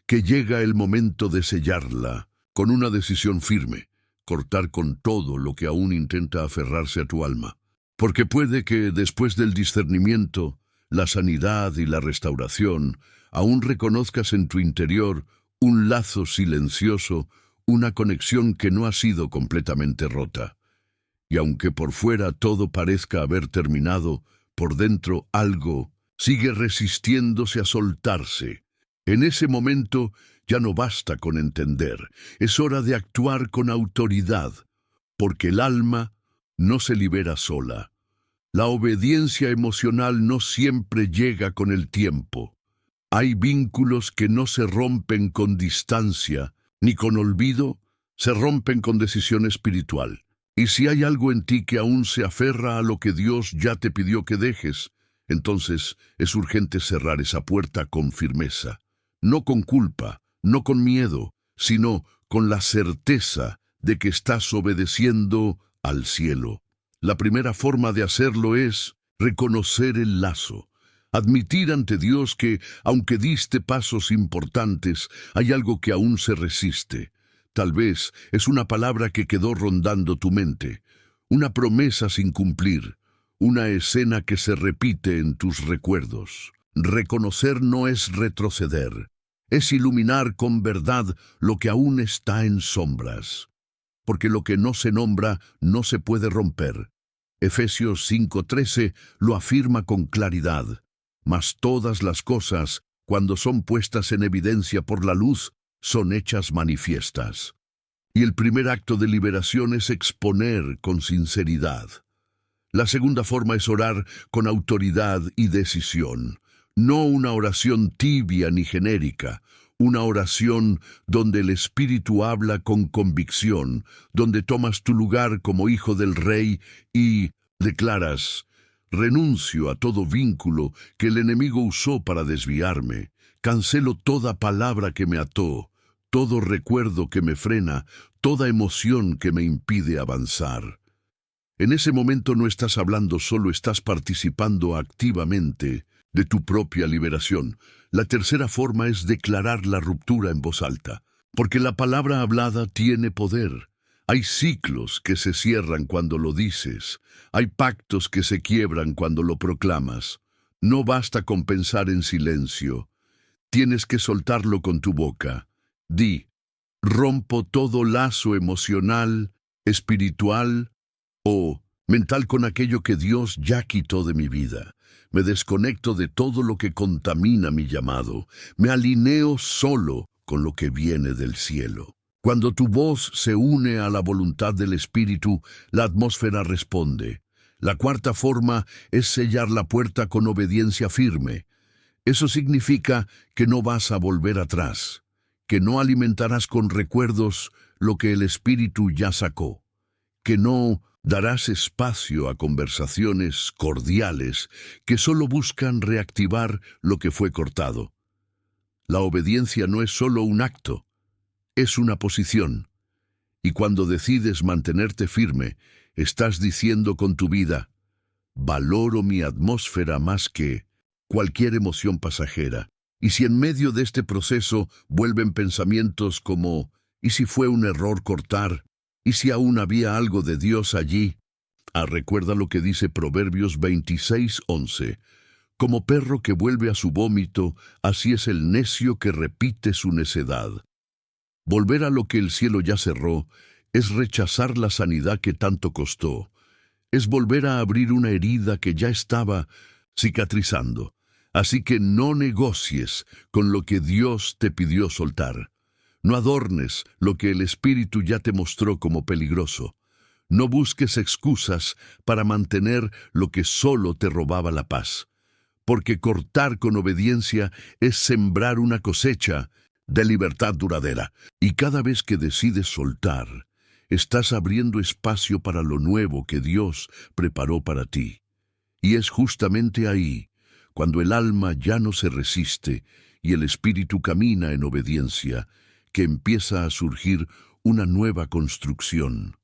Speaker 1: que llega el momento de sellarla con una decisión firme, cortar con todo lo que aún intenta aferrarse a tu alma. Porque puede que después del discernimiento, la sanidad y la restauración, aún reconozcas en tu interior un lazo silencioso, una conexión que no ha sido completamente rota. Y aunque por fuera todo parezca haber terminado, por dentro algo sigue resistiéndose a soltarse. En ese momento ya no basta con entender, es hora de actuar con autoridad, porque el alma no se libera sola. La obediencia emocional no siempre llega con el tiempo. Hay vínculos que no se rompen con distancia, ni con olvido, se rompen con decisión espiritual. Y si hay algo en ti que aún se aferra a lo que Dios ya te pidió que dejes, entonces es urgente cerrar esa puerta con firmeza. No con culpa, no con miedo, sino con la certeza de que estás obedeciendo al cielo. La primera forma de hacerlo es reconocer el lazo, admitir ante Dios que, aunque diste pasos importantes, hay algo que aún se resiste. Tal vez es una palabra que quedó rondando tu mente, una promesa sin cumplir, una escena que se repite en tus recuerdos. Reconocer no es retroceder, es iluminar con verdad lo que aún está en sombras. Porque lo que no se nombra no se puede romper. Efesios 5:13 lo afirma con claridad. Mas todas las cosas, cuando son puestas en evidencia por la luz, son hechas manifiestas. Y el primer acto de liberación es exponer con sinceridad. La segunda forma es orar con autoridad y decisión. No una oración tibia ni genérica, una oración donde el Espíritu habla con convicción, donde tomas tu lugar como hijo del Rey y declaras, renuncio a todo vínculo que el enemigo usó para desviarme, cancelo toda palabra que me ató, todo recuerdo que me frena, toda emoción que me impide avanzar. En ese momento no estás hablando solo, estás participando activamente. de tu propia liberación. La tercera forma es declarar la ruptura en voz alta, porque la palabra hablada tiene poder. Hay ciclos que se cierran cuando lo dices, hay pactos que se quiebran cuando lo proclamas. No basta con pensar en silencio, tienes que soltarlo con tu boca. Di, rompo todo lazo emocional, espiritual o mental con aquello que Dios ya quitó de mi vida. Me desconecto de todo lo que contamina mi llamado. Me alineo solo con lo que viene del cielo. Cuando tu voz se une a la voluntad del Espíritu, la atmósfera responde. La cuarta forma es sellar la puerta con obediencia firme. Eso significa que no vas a volver atrás, que no alimentarás con recuerdos lo que el Espíritu ya sacó, que no darás espacio a conversaciones cordiales que solo buscan reactivar lo que fue cortado. La obediencia no es solo un acto, es una posición. Y cuando decides mantenerte firme, estás diciendo con tu vida, valoro mi atmósfera más que cualquier emoción pasajera. Y si en medio de este proceso vuelven pensamientos como, ¿y si fue un error cortar? ¿Y si aún había algo de Dios allí? Recuerda lo que dice Proverbios 26:11. Como perro que vuelve a su vómito, así es el necio que repite su necedad. Volver a lo que el cielo ya cerró es rechazar la sanidad que tanto costó. Es volver a abrir una herida que ya estaba cicatrizando. Así que no negocies con lo que Dios te pidió soltar. No adornes lo que el Espíritu ya te mostró como peligroso. No busques excusas para mantener lo que solo te robaba la paz. Porque cortar con obediencia es sembrar una cosecha de libertad duradera. Y cada vez que decides soltar, estás abriendo espacio para lo nuevo que Dios preparó para ti. Y es justamente ahí, cuando el alma ya no se resiste y el espíritu camina en obediencia, que empieza a surgir una nueva construcción,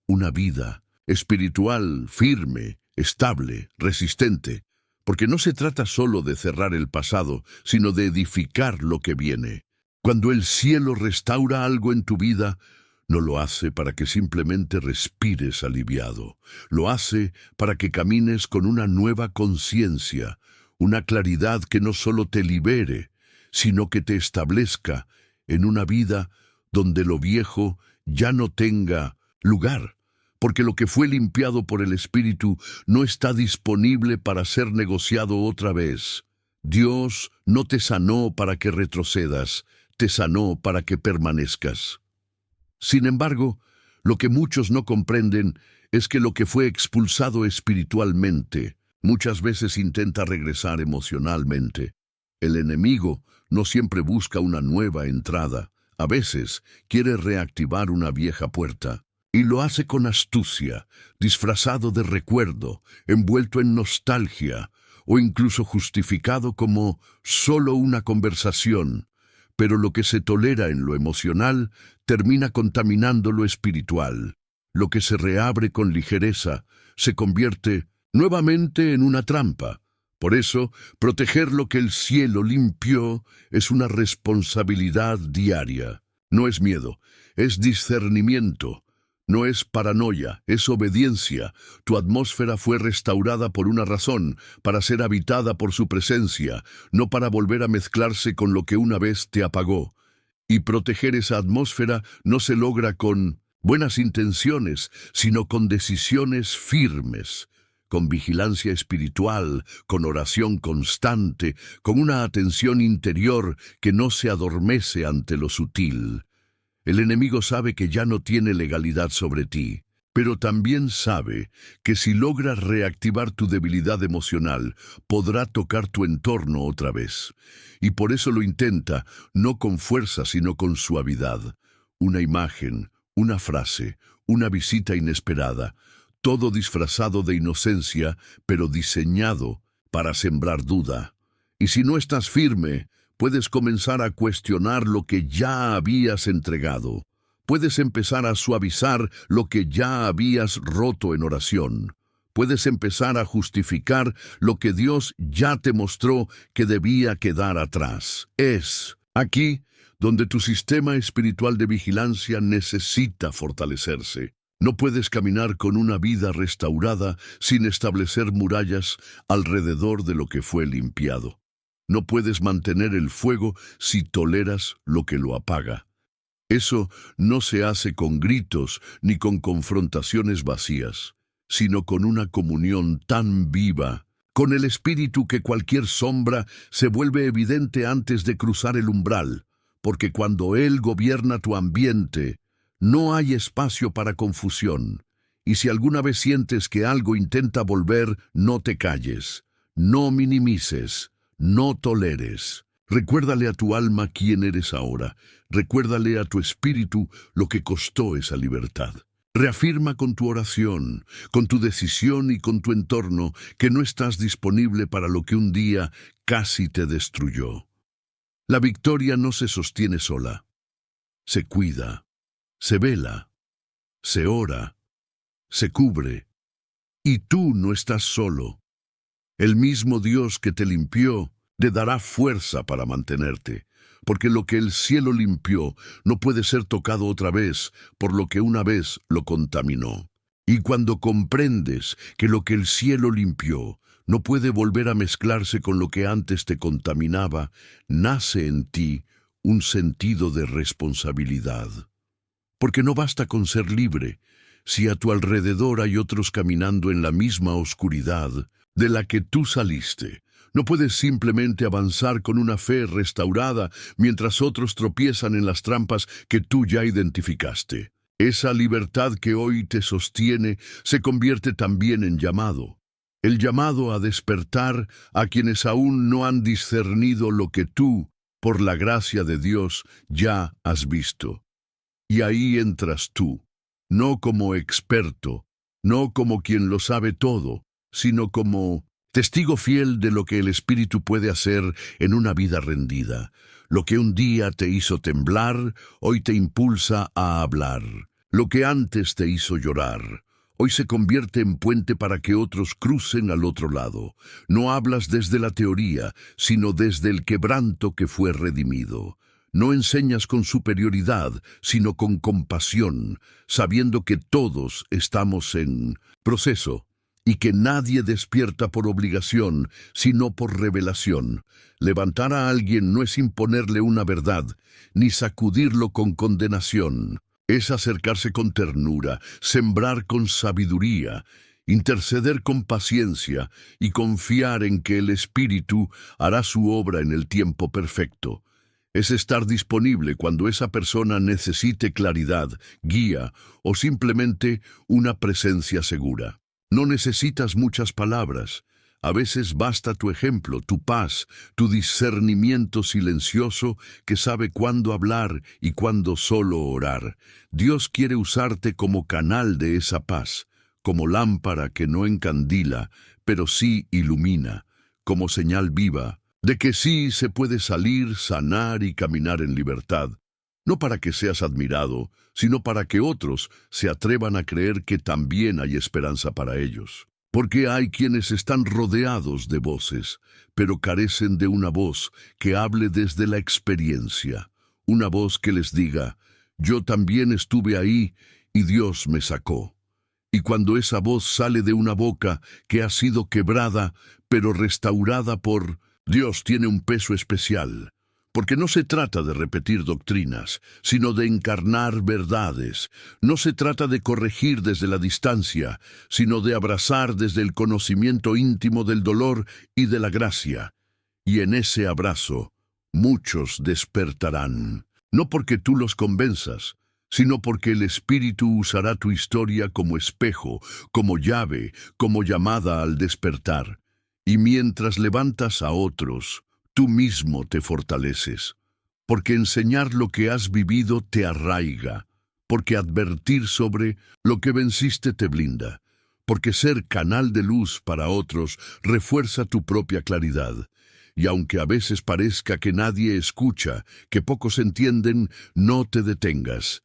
Speaker 1: una vida espiritual firme, estable, resistente, porque no se trata solo de cerrar el pasado, sino de edificar lo que viene. Cuando el cielo restaura algo en tu vida, no lo hace para que simplemente respires aliviado, lo hace para que camines con una nueva conciencia, una claridad que no solo te libere, sino que te establezca en una vida donde lo viejo ya no tenga lugar, porque lo que fue limpiado por el Espíritu no está disponible para ser negociado otra vez. Dios no te sanó para que retrocedas, te sanó para que permanezcas. Sin embargo, lo que muchos no comprenden es que lo que fue expulsado espiritualmente muchas veces intenta regresar emocionalmente. El enemigo no siempre busca una nueva entrada. A veces quiere reactivar una vieja puerta. Y lo hace con astucia, disfrazado de recuerdo, envuelto en nostalgia, o incluso justificado como solo una conversación. Pero lo que se tolera en lo emocional termina contaminando lo espiritual. Lo que se reabre con ligereza se convierte nuevamente en una trampa. Por eso, proteger lo que el cielo limpió es una responsabilidad diaria. No es miedo, es discernimiento. No es paranoia, es obediencia. Tu atmósfera fue restaurada por una razón, para ser habitada por su presencia, no para volver a mezclarse con lo que una vez te apagó. Y proteger esa atmósfera no se logra con buenas intenciones, sino con decisiones firmes, con vigilancia espiritual, con oración constante, con una atención interior que no se adormece ante lo sutil. El enemigo sabe que ya no tiene legalidad sobre ti, pero también sabe que si logras reactivar tu debilidad emocional, podrá tocar tu entorno otra vez. Y por eso lo intenta, no con fuerza, sino con suavidad. Una imagen, una frase, una visita inesperada, todo disfrazado de inocencia, pero diseñado para sembrar duda. Y si no estás firme, puedes comenzar a cuestionar lo que ya habías entregado. Puedes empezar a suavizar lo que ya habías roto en oración. puedes empezar a justificar lo que Dios ya te mostró que debía quedar atrás. Es aquí donde tu sistema espiritual de vigilancia necesita fortalecerse. No puedes caminar con una vida restaurada sin establecer murallas alrededor de lo que fue limpiado. No puedes mantener el fuego si toleras lo que lo apaga. Eso no se hace con gritos ni con confrontaciones vacías, sino con una comunión tan viva con el Espíritu que cualquier sombra se vuelve evidente antes de cruzar el umbral, porque cuando Él gobierna tu ambiente, no hay espacio para confusión. Y si alguna vez sientes que algo intenta volver, no te calles, no minimices, no toleres. Recuérdale a tu alma quién eres ahora. Recuérdale a tu espíritu lo que costó esa libertad. Reafirma con tu oración, con tu decisión y con tu entorno que no estás disponible para lo que un día casi te destruyó. La victoria no se sostiene sola. Se cuida, se vela, se ora, se cubre. Y tú no estás solo. El mismo Dios que te limpió te dará fuerza para mantenerte, porque lo que el cielo limpió no puede ser tocado otra vez por lo que una vez lo contaminó. Y cuando comprendes que lo que el cielo limpió no puede volver a mezclarse con lo que antes te contaminaba, nace en ti un sentido de responsabilidad. Porque no basta con ser libre, si a tu alrededor hay otros caminando en la misma oscuridad de la que tú saliste. No puedes simplemente avanzar con una fe restaurada mientras otros tropiezan en las trampas que tú ya identificaste. Esa libertad que hoy te sostiene se convierte también en llamado. El llamado a despertar a quienes aún no han discernido lo que tú, por la gracia de Dios, ya has visto. Y ahí entras tú, no como experto, no como quien lo sabe todo, sino como testigo fiel de lo que el Espíritu puede hacer en una vida rendida. Lo que un día te hizo temblar, hoy te impulsa a hablar. Lo que antes te hizo llorar, hoy se convierte en puente para que otros crucen al otro lado. No hablas desde la teoría, sino desde el quebranto que fue redimido. No enseñas con superioridad, sino con compasión, sabiendo que todos estamos en proceso y que nadie despierta por obligación, sino por revelación. Levantar a alguien no es imponerle una verdad, ni sacudirlo con condenación. Es acercarse con ternura, sembrar con sabiduría, interceder con paciencia y confiar en que el Espíritu hará su obra en el tiempo perfecto. Es estar disponible cuando esa persona necesite claridad, guía o simplemente una presencia segura. No necesitas muchas palabras. A veces basta tu ejemplo, tu paz, tu discernimiento silencioso que sabe cuándo hablar y cuándo solo orar. Dios quiere usarte como canal de esa paz, como lámpara que no encandila, pero sí ilumina, como señal viva de que sí se puede salir, sanar y caminar en libertad. No para que seas admirado, sino para que otros se atrevan a creer que también hay esperanza para ellos. Porque hay quienes están rodeados de voces, pero carecen de una voz que hable desde la experiencia. Una voz que les diga, yo también estuve ahí y Dios me sacó. Y cuando esa voz sale de una boca que ha sido quebrada, pero restaurada por Dios, tiene un peso especial. Porque no se trata de repetir doctrinas, sino de encarnar verdades. No se trata de corregir desde la distancia, sino de abrazar desde el conocimiento íntimo del dolor y de la gracia. Y en ese abrazo, muchos despertarán. No porque tú los convenzas, sino porque el Espíritu usará tu historia como espejo, como llave, como llamada al despertar. Y mientras levantas a otros, tú mismo te fortaleces, porque enseñar lo que has vivido te arraiga, porque advertir sobre lo que venciste te blinda, porque ser canal de luz para otros refuerza tu propia claridad. Y aunque a veces parezca que nadie escucha, que pocos entienden, no te detengas.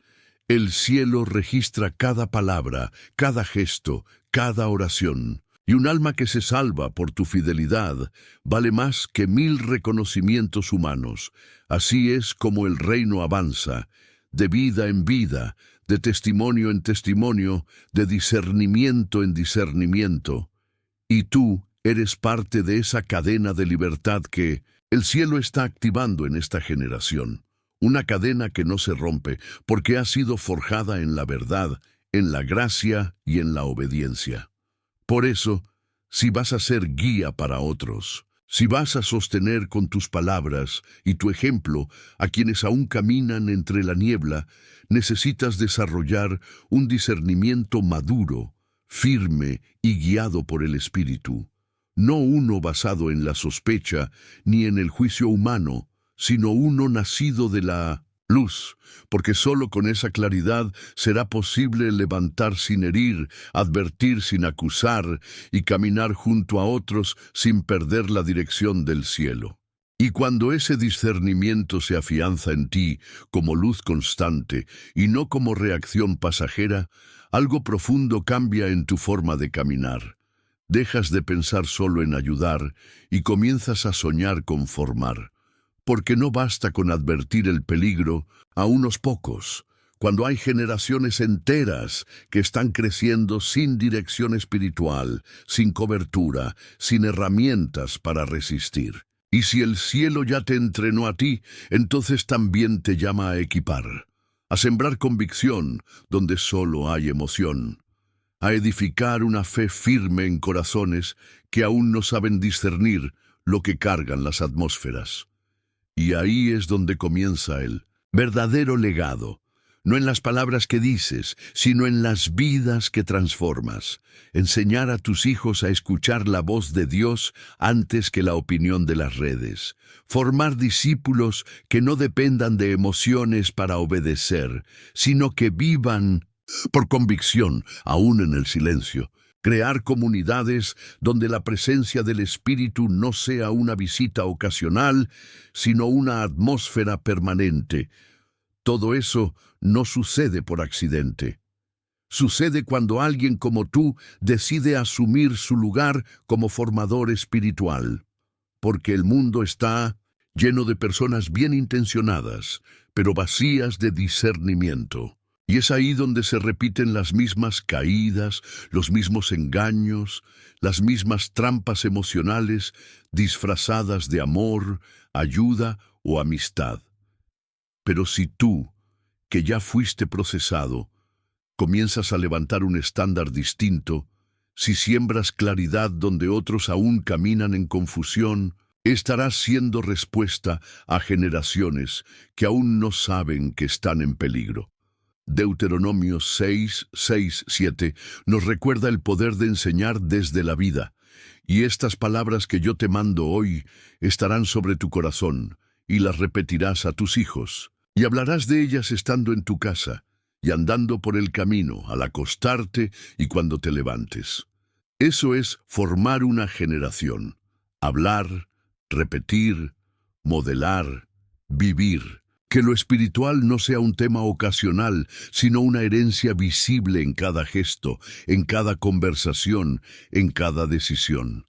Speaker 1: El cielo registra cada palabra, cada gesto, cada oración. Y un alma que se salva por tu fidelidad vale más que 1000 reconocimientos humanos. Así es como el reino avanza, de vida en vida, de testimonio en testimonio, de discernimiento en discernimiento. Y tú eres parte de esa cadena de libertad que el cielo está activando en esta generación. Una cadena que no se rompe porque ha sido forjada en la verdad, en la gracia y en la obediencia. Por eso, si vas a ser guía para otros, si vas a sostener con tus palabras y tu ejemplo a quienes aún caminan entre la niebla, necesitas desarrollar un discernimiento maduro, firme y guiado por el Espíritu. No uno basado en la sospecha ni en el juicio humano, sino uno nacido de la luz, porque solo con esa claridad será posible levantar sin herir, advertir sin acusar y caminar junto a otros sin perder la dirección del cielo. Y cuando ese discernimiento se afianza en ti como luz constante y no como reacción pasajera, algo profundo cambia en tu forma de caminar. Dejas de pensar solo en ayudar y comienzas a soñar con formar. Porque no basta con advertir el peligro a unos pocos, cuando hay generaciones enteras que están creciendo sin dirección espiritual, sin cobertura, sin herramientas para resistir. Y si el cielo ya te entrenó a ti, entonces también te llama a equipar, a sembrar convicción donde solo hay emoción, a edificar una fe firme en corazones que aún no saben discernir lo que cargan las atmósferas. Y ahí es donde comienza el verdadero legado, no en las palabras que dices, sino en las vidas que transformas. Enseñar a tus hijos a escuchar la voz de Dios antes que la opinión de las redes. Formar discípulos que no dependan de emociones para obedecer, sino que vivan por convicción, aún en el silencio. Crear comunidades donde la presencia del Espíritu no sea una visita ocasional, sino una atmósfera permanente. Todo eso no sucede por accidente. Sucede cuando alguien como tú decide asumir su lugar como formador espiritual. Porque el mundo está lleno de personas bien intencionadas, pero vacías de discernimiento. Y es ahí donde se repiten las mismas caídas, los mismos engaños, las mismas trampas emocionales disfrazadas de amor, ayuda o amistad. Pero si tú, que ya fuiste procesado, comienzas a levantar un estándar distinto, si siembras claridad donde otros aún caminan en confusión, estarás siendo respuesta a generaciones que aún no saben que están en peligro. Deuteronomio 6, 6, 7 nos recuerda el poder de enseñar desde la vida. Y estas palabras que yo te mando hoy estarán sobre tu corazón, y las repetirás a tus hijos. Y hablarás de ellas estando en tu casa, y andando por el camino, al acostarte y cuando te levantes. Eso es formar una generación. Hablar, repetir, modelar, vivir. Que lo espiritual no sea un tema ocasional, sino una herencia visible en cada gesto, en cada conversación, en cada decisión.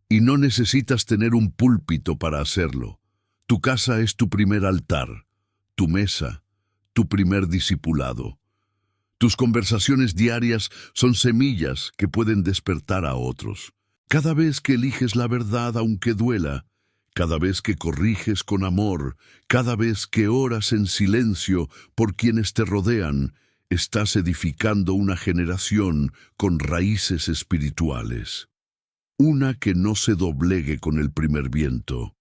Speaker 1: Y no necesitas tener un púlpito para hacerlo. Tu casa es tu primer altar, tu mesa, tu primer discipulado. Tus conversaciones diarias son semillas que pueden despertar a otros. Cada vez que eliges la verdad aunque duela, cada vez que corriges con amor, cada vez que oras en silencio por quienes te rodean, estás edificando una generación con raíces espirituales. Una que no se doblegue con el primer viento.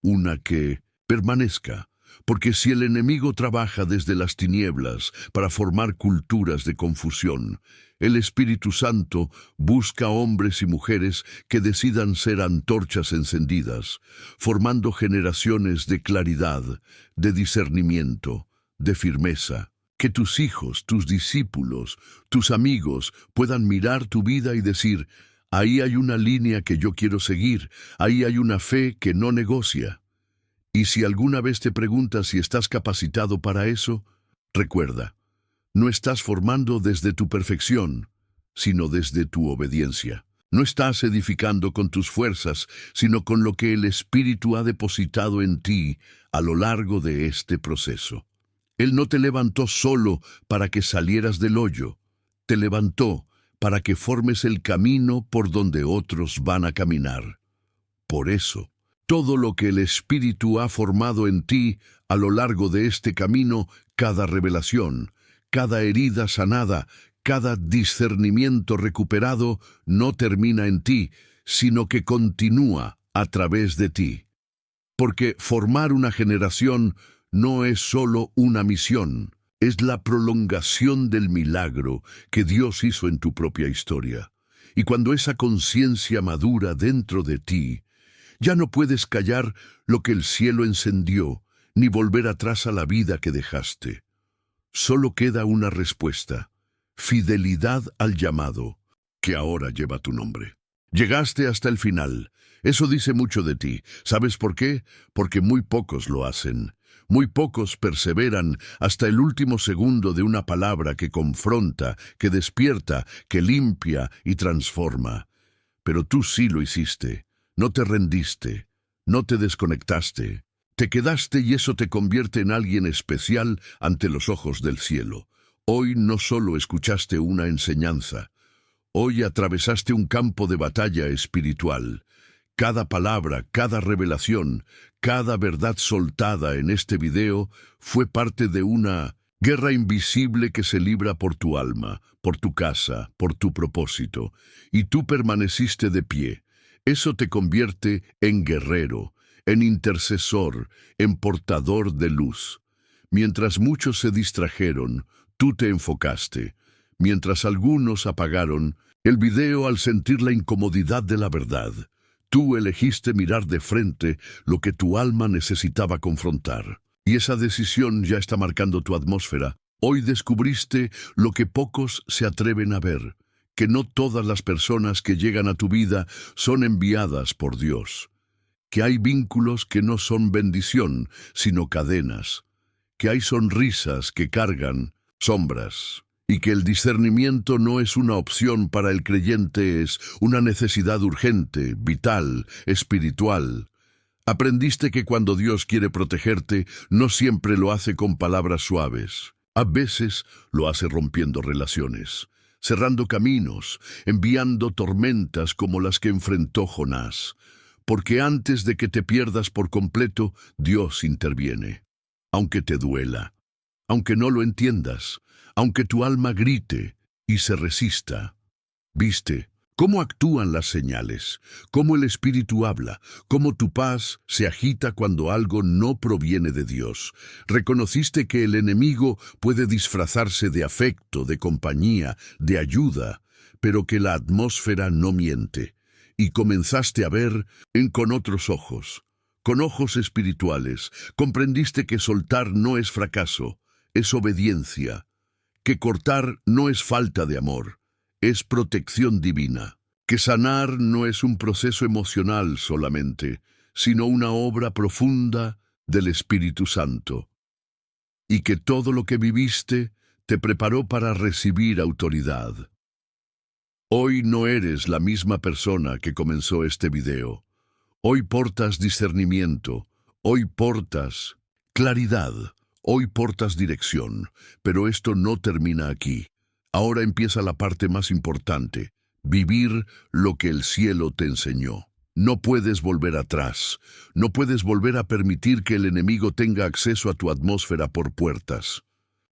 Speaker 1: Una que permanezca. Porque si el enemigo trabaja desde las tinieblas para formar culturas de confusión, el Espíritu Santo busca hombres y mujeres que decidan ser antorchas encendidas, formando generaciones de claridad, de discernimiento, de firmeza. Que tus hijos, tus discípulos, tus amigos puedan mirar tu vida y decir, ahí hay una línea que yo quiero seguir, ahí hay una fe que no negocia. Y si alguna vez te preguntas si estás capacitado para eso, recuerda, no estás formando desde tu perfección, sino desde tu obediencia. No estás edificando con tus fuerzas, sino con lo que el Espíritu ha depositado en ti a lo largo de este proceso. Él no te levantó solo para que salieras del hoyo, te levantó para que formes el camino por donde otros van a caminar. Por eso, todo lo que el Espíritu ha formado en ti a lo largo de este camino, cada revelación, cada herida sanada, cada discernimiento recuperado, no termina en ti, sino que continúa a través de ti. Porque formar una generación no es solo una misión, es la prolongación del milagro que Dios hizo en tu propia historia. Y cuando esa conciencia madura dentro de ti, ya no puedes callar lo que el cielo encendió, ni volver atrás a la vida que dejaste. Solo queda una respuesta: fidelidad al llamado, que ahora lleva tu nombre. Llegaste hasta el final. Eso dice mucho de ti. ¿Sabes por qué? Porque muy pocos lo hacen. Muy pocos perseveran hasta el último segundo de una palabra que confronta, que despierta, que limpia y transforma. Pero tú sí lo hiciste. No te rendiste, no te desconectaste. Te quedaste y eso te convierte en alguien especial ante los ojos del cielo. Hoy no solo escuchaste una enseñanza, hoy atravesaste un campo de batalla espiritual. Cada palabra, cada revelación, cada verdad soltada en este video fue parte de una guerra invisible que se libra por tu alma, por tu casa, por tu propósito, y tú permaneciste de pie. Eso te convierte en guerrero, en intercesor, en portador de luz. Mientras muchos se distrajeron, tú te enfocaste. Mientras algunos apagaron el video al sentir la incomodidad de la verdad, tú elegiste mirar de frente lo que tu alma necesitaba confrontar. Y esa decisión ya está marcando tu atmósfera. Hoy descubriste lo que pocos se atreven a ver: que no todas las personas que llegan a tu vida son enviadas por Dios, que hay vínculos que no son bendición, sino cadenas, que hay sonrisas que cargan sombras, y que el discernimiento no es una opción para el creyente, es una necesidad urgente, vital, espiritual. Aprendiste que cuando Dios quiere protegerte, no siempre lo hace con palabras suaves. A veces lo hace rompiendo relaciones, cerrando caminos, enviando tormentas como las que enfrentó Jonás. Porque antes de que te pierdas por completo, Dios interviene. Aunque te duela, aunque no lo entiendas, aunque tu alma grite y se resista. ¿Viste cómo actúan las señales? Cómo el Espíritu habla, cómo tu paz se agita cuando algo no proviene de Dios. Reconociste que el enemigo puede disfrazarse de afecto, de compañía, de ayuda, pero que la atmósfera no miente. Y comenzaste a ver con otros ojos, con ojos espirituales. Comprendiste que soltar no es fracaso, es obediencia. Que cortar no es falta de amor, es protección divina. Que sanar no es un proceso emocional solamente, sino una obra profunda del Espíritu Santo. Y que todo lo que viviste te preparó para recibir autoridad. Hoy no eres la misma persona que comenzó este video. Hoy portas discernimiento, hoy portas claridad, hoy portas dirección, pero esto no termina aquí. Ahora empieza la parte más importante: vivir lo que el cielo te enseñó. No puedes volver atrás, no puedes volver a permitir que el enemigo tenga acceso a tu atmósfera por puertas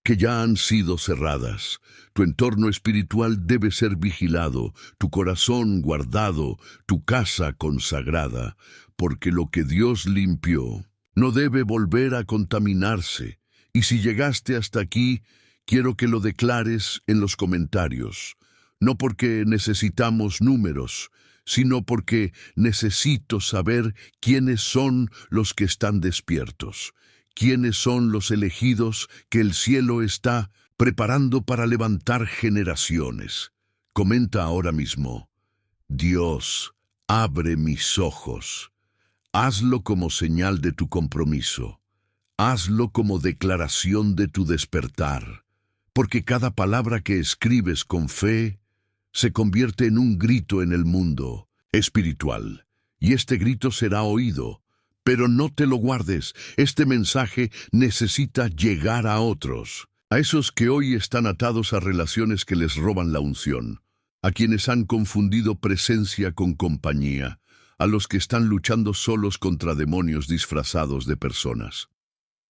Speaker 1: que ya han sido cerradas. Tu entorno espiritual debe ser vigilado, tu corazón guardado, tu casa consagrada, porque lo que Dios limpió no debe volver a contaminarse. Y si llegaste hasta aquí, quiero que lo declares en los comentarios, no porque necesitamos números, sino porque necesito saber quiénes son los que están despiertos. ¿Quiénes son los elegidos que el cielo está preparando para levantar generaciones? Comenta ahora mismo: Dios, abre mis ojos. Hazlo como señal de tu compromiso. Hazlo como declaración de tu despertar. Porque cada palabra que escribes con fe se convierte en un grito en el mundo espiritual. Y este grito será oído. Pero no te lo guardes. Este mensaje necesita llegar a otros. A esos que hoy están atados a relaciones que les roban la unción. A quienes han confundido presencia con compañía. A los que están luchando solos contra demonios disfrazados de personas.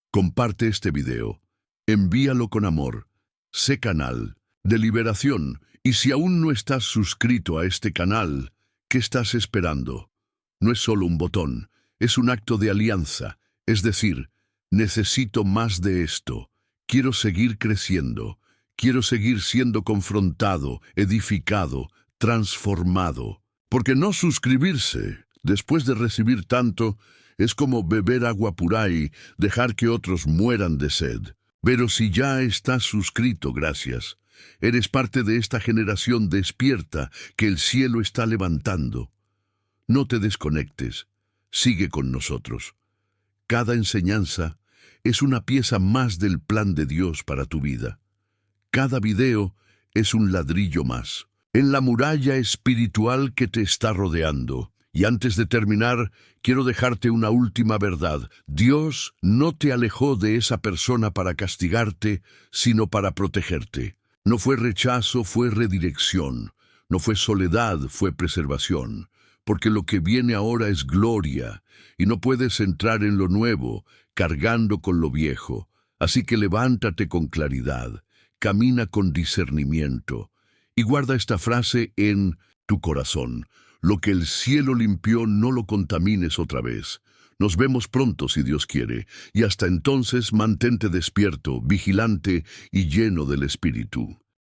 Speaker 1: Comparte este video. Envíalo con amor. Sé canal de liberación. Y si aún no estás suscrito a este canal, ¿qué estás esperando? No es solo un botón, es un acto de alianza. Es decir, necesito más de esto. Quiero seguir creciendo. Quiero seguir siendo confrontado, edificado, transformado. Porque no suscribirse, después de recibir tanto, es como beber agua pura y dejar que otros mueran de sed. Pero si ya estás suscrito, gracias. Eres parte de esta generación despierta que el cielo está levantando. No te desconectes. Sigue con nosotros. Cada enseñanza es una pieza más del plan de Dios para tu vida. Cada video es un ladrillo más en la muralla espiritual que te está rodeando. Y antes de terminar, quiero dejarte una última verdad. Dios no te alejó de esa persona para castigarte, sino para protegerte. No fue rechazo, fue redirección. No fue soledad, fue preservación. Porque lo que viene ahora es gloria, y no puedes entrar en lo nuevo, cargando con lo viejo. Así que levántate con claridad, camina con discernimiento, y guarda esta frase en tu corazón. Lo que el cielo limpió, no lo contamines otra vez. Nos vemos pronto si Dios quiere, y hasta entonces mantente despierto, vigilante y lleno del Espíritu.